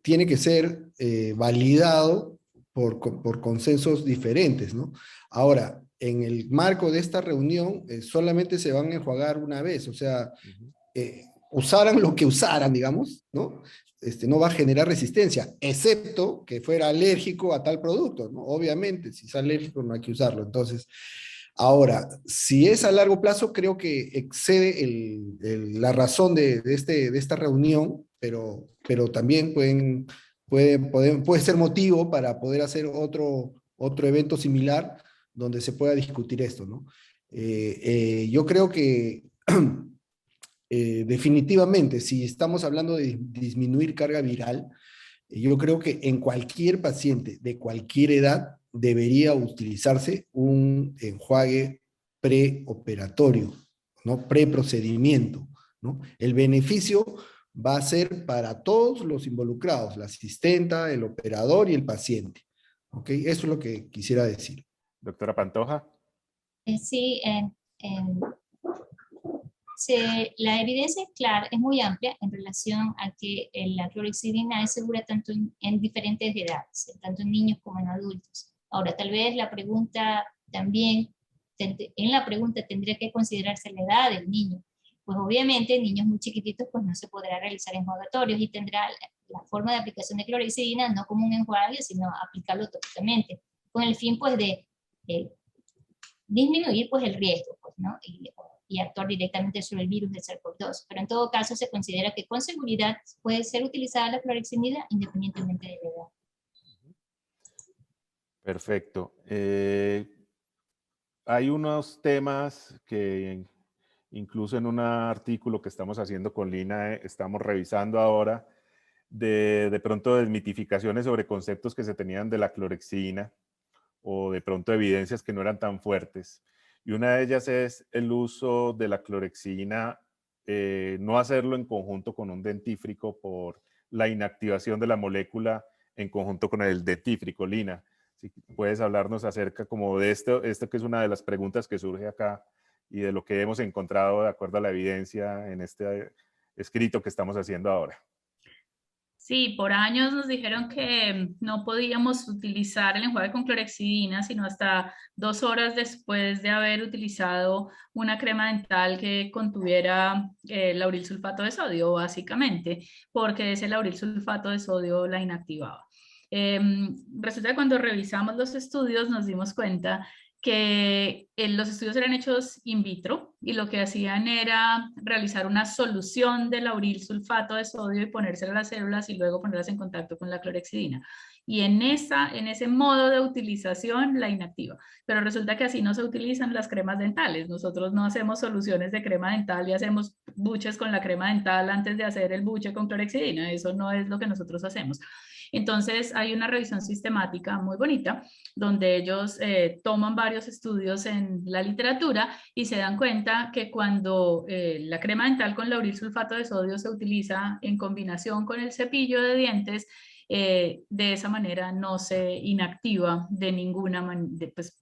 tiene que ser validado por consensos diferentes, ¿no? Ahora, en el marco de esta reunión, solamente se van a enjuagar una vez, o sea, usaran lo que usaran, digamos, ¿no? No va a generar resistencia, excepto que fuera alérgico a tal producto, ¿no? Obviamente, si es alérgico no hay que usarlo. Entonces, Ahora, si es a largo plazo, creo que excede la razón de esta reunión, pero también puede ser motivo para poder hacer otro evento similar donde se pueda discutir esto, ¿no? Yo creo que definitivamente, si estamos hablando de disminuir carga viral, yo creo que en cualquier paciente de cualquier edad debería utilizarse un enjuague preoperatorio, ¿no? Preprocedimiento, ¿no? El beneficio va a ser para todos los involucrados, la asistenta, el operador y el paciente. ¿Ok? Eso es lo que quisiera decir. Doctora Pantoja. Sí, la evidencia es clara, es muy amplia en relación a que la clorhexidina es segura tanto en diferentes edades, tanto en niños como en adultos. Ahora, tal vez la pregunta también, en la pregunta tendría que considerarse la edad del niño. Pues obviamente en niños muy chiquititos pues no se podrá realizar enjuagatorios y tendrá la forma de aplicación de clorhexidina no como un enjuague, sino aplicarlo tópicamente, con el fin pues de disminuir pues el riesgo, pues, ¿no? Y actuar directamente sobre el virus de SARS-CoV-2. Pero en todo caso se considera que con seguridad puede ser utilizada la clorhexidina independientemente de la edad. Perfecto. Hay unos temas que incluso en un artículo que estamos haciendo con Lina, estamos revisando ahora, de pronto desmitificaciones sobre conceptos que se tenían de la clorhexidina o de pronto evidencias que no eran tan fuertes. Y una de ellas es el uso de la clorhexidina, no hacerlo en conjunto con un dentífrico por la inactivación de la molécula en conjunto con el dentífrico. Lina, si puedes hablarnos acerca como de esto que es una de las preguntas que surge acá y de lo que hemos encontrado de acuerdo a la evidencia en este escrito que estamos haciendo ahora. Sí, por años nos dijeron que no podíamos utilizar el enjuague con clorhexidina sino hasta 2 horas después de haber utilizado una crema dental que contuviera lauril sulfato de sodio, básicamente, porque ese lauril sulfato de sodio la inactivaba. Resulta que cuando revisamos los estudios nos dimos cuenta que los estudios eran hechos in vitro y lo que hacían era realizar una solución de lauril sulfato de sodio y ponérsela a las células y luego ponerlas en contacto con la clorhexidina. Y en ese modo de utilización la inactiva. Pero resulta que así no se utilizan las cremas dentales. Nosotros no hacemos soluciones de crema dental y hacemos buches con la crema dental antes de hacer el buche con clorhexidina. Eso no es lo que nosotros hacemos. Entonces hay una revisión sistemática muy bonita donde ellos toman varios estudios en la literatura y se dan cuenta que cuando la crema dental con lauril sulfato de sodio se utiliza en combinación con el cepillo de dientes, de esa manera no se inactiva de ninguna manera, pues,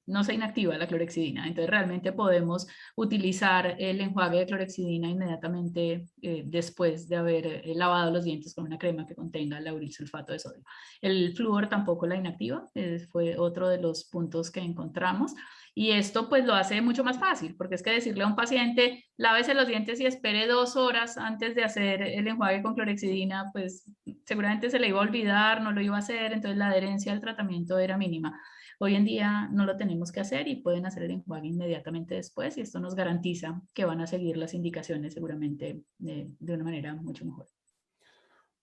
no se inactiva la clorhexidina. Entonces realmente podemos utilizar el enjuague de clorhexidina inmediatamente después de haber lavado los dientes con una crema que contenga lauril sulfato de sodio. El flúor tampoco la inactiva, fue otro de los puntos que encontramos. Y esto pues lo hace mucho más fácil, porque es que decirle a un paciente, lávese los dientes y espere 2 horas antes de hacer el enjuague con clorhexidina, pues seguramente se le iba a olvidar, no lo iba a hacer, entonces la adherencia al tratamiento era mínima. Hoy en día no lo tenemos que hacer y pueden hacer el enjuague inmediatamente después y esto nos garantiza que van a seguir las indicaciones seguramente de una manera mucho mejor.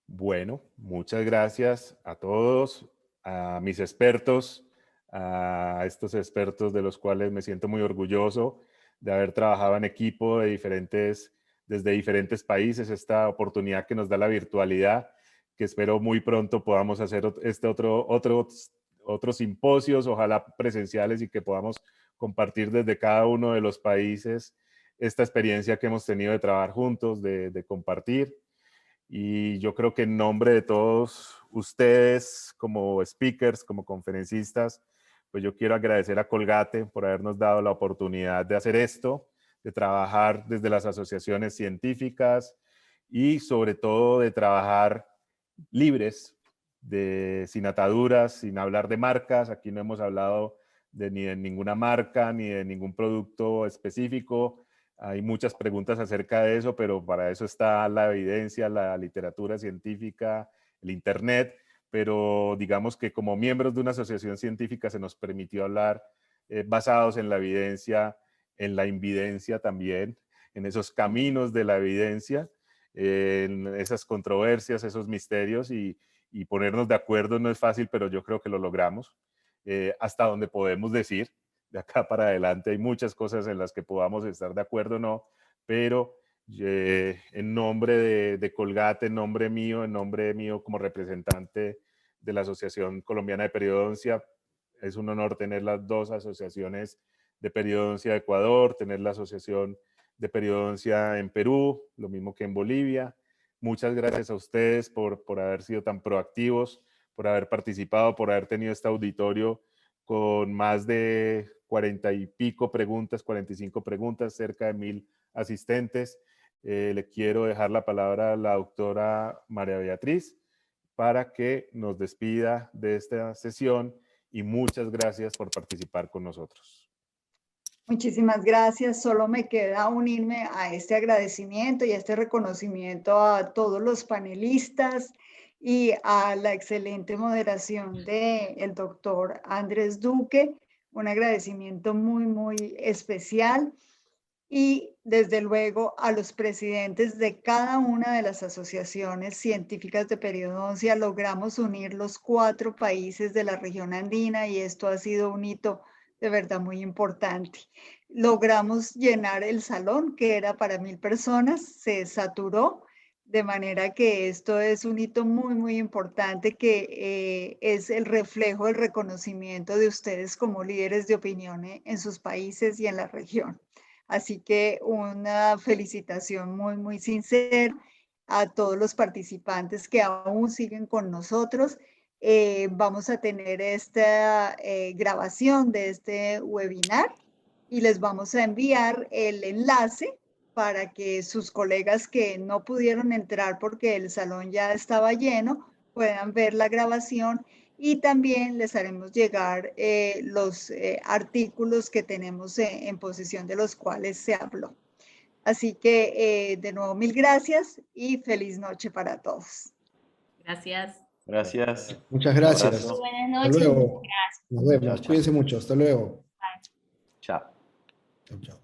Bueno, muchas gracias a todos, a mis expertos, a estos expertos de los cuales me siento muy orgulloso de haber trabajado en equipo desde diferentes países, esta oportunidad que nos da la virtualidad, que espero muy pronto podamos hacer otros simposios, ojalá presenciales, y que podamos compartir desde cada uno de los países esta experiencia que hemos tenido de trabajar juntos, de compartir. Y yo creo que en nombre de todos ustedes como speakers, como conferencistas, pues yo quiero agradecer a Colgate por habernos dado la oportunidad de hacer esto, de trabajar desde las asociaciones científicas y sobre todo de trabajar libres, sin ataduras, sin hablar de marcas. Aquí no hemos hablado ni de ninguna marca ni de ningún producto específico. Hay muchas preguntas acerca de eso, pero para eso está la evidencia, la literatura científica, el internet, pero digamos que como miembros de una asociación científica se nos permitió hablar basados en la evidencia, en la invidencia también, en esos caminos de la evidencia, en esas controversias, esos misterios, y ponernos de acuerdo no es fácil, pero yo creo que lo logramos. Hasta donde podemos decir, de acá para adelante hay muchas cosas en las que podamos estar de acuerdo o no, pero en nombre de Colgate, en nombre mío como representante de la Asociación Colombiana de Periodoncia, es un honor tener las dos asociaciones de periodoncia de Ecuador, tener la Asociación de Periodoncia en Perú, lo mismo que en Bolivia. Muchas gracias a ustedes por haber sido tan proactivos, por haber participado, por haber tenido este auditorio con más de 40 y pico preguntas, 45 preguntas, cerca de 1000 asistentes. Le quiero dejar la palabra a la doctora María Beatriz para que nos despida de esta sesión, y muchas gracias por participar con nosotros. Muchísimas gracias. Solo me queda unirme a este agradecimiento y a este reconocimiento a todos los panelistas y a la excelente moderación del doctor Andrés Duque. Un agradecimiento muy, muy especial. Y desde luego a los presidentes de cada una de las asociaciones científicas de periodoncia. Logramos unir los 4 países de la región andina y esto ha sido un hito de verdad muy importante. Logramos llenar el salón, que era para 1000 personas, se saturó, de manera que esto es un hito muy, muy importante, que es el reflejo, el reconocimiento de ustedes como líderes de opinión en sus países y en la región. Así que una felicitación muy, muy sincera a todos los participantes que aún siguen con nosotros. Vamos a tener esta grabación de este webinar y les vamos a enviar el enlace para que sus colegas que no pudieron entrar porque el salón ya estaba lleno puedan ver la grabación, y también les haremos llegar los artículos que tenemos en posesión de los cuales se habló. Así que de nuevo 1000 gracias y feliz noche para todos. Gracias. Gracias. Muchas gracias. Buenas Hasta noches. luego. Gracias. Nos vemos. Chao, chao. Cuídense mucho. Hasta luego. Chao. Chao, chao.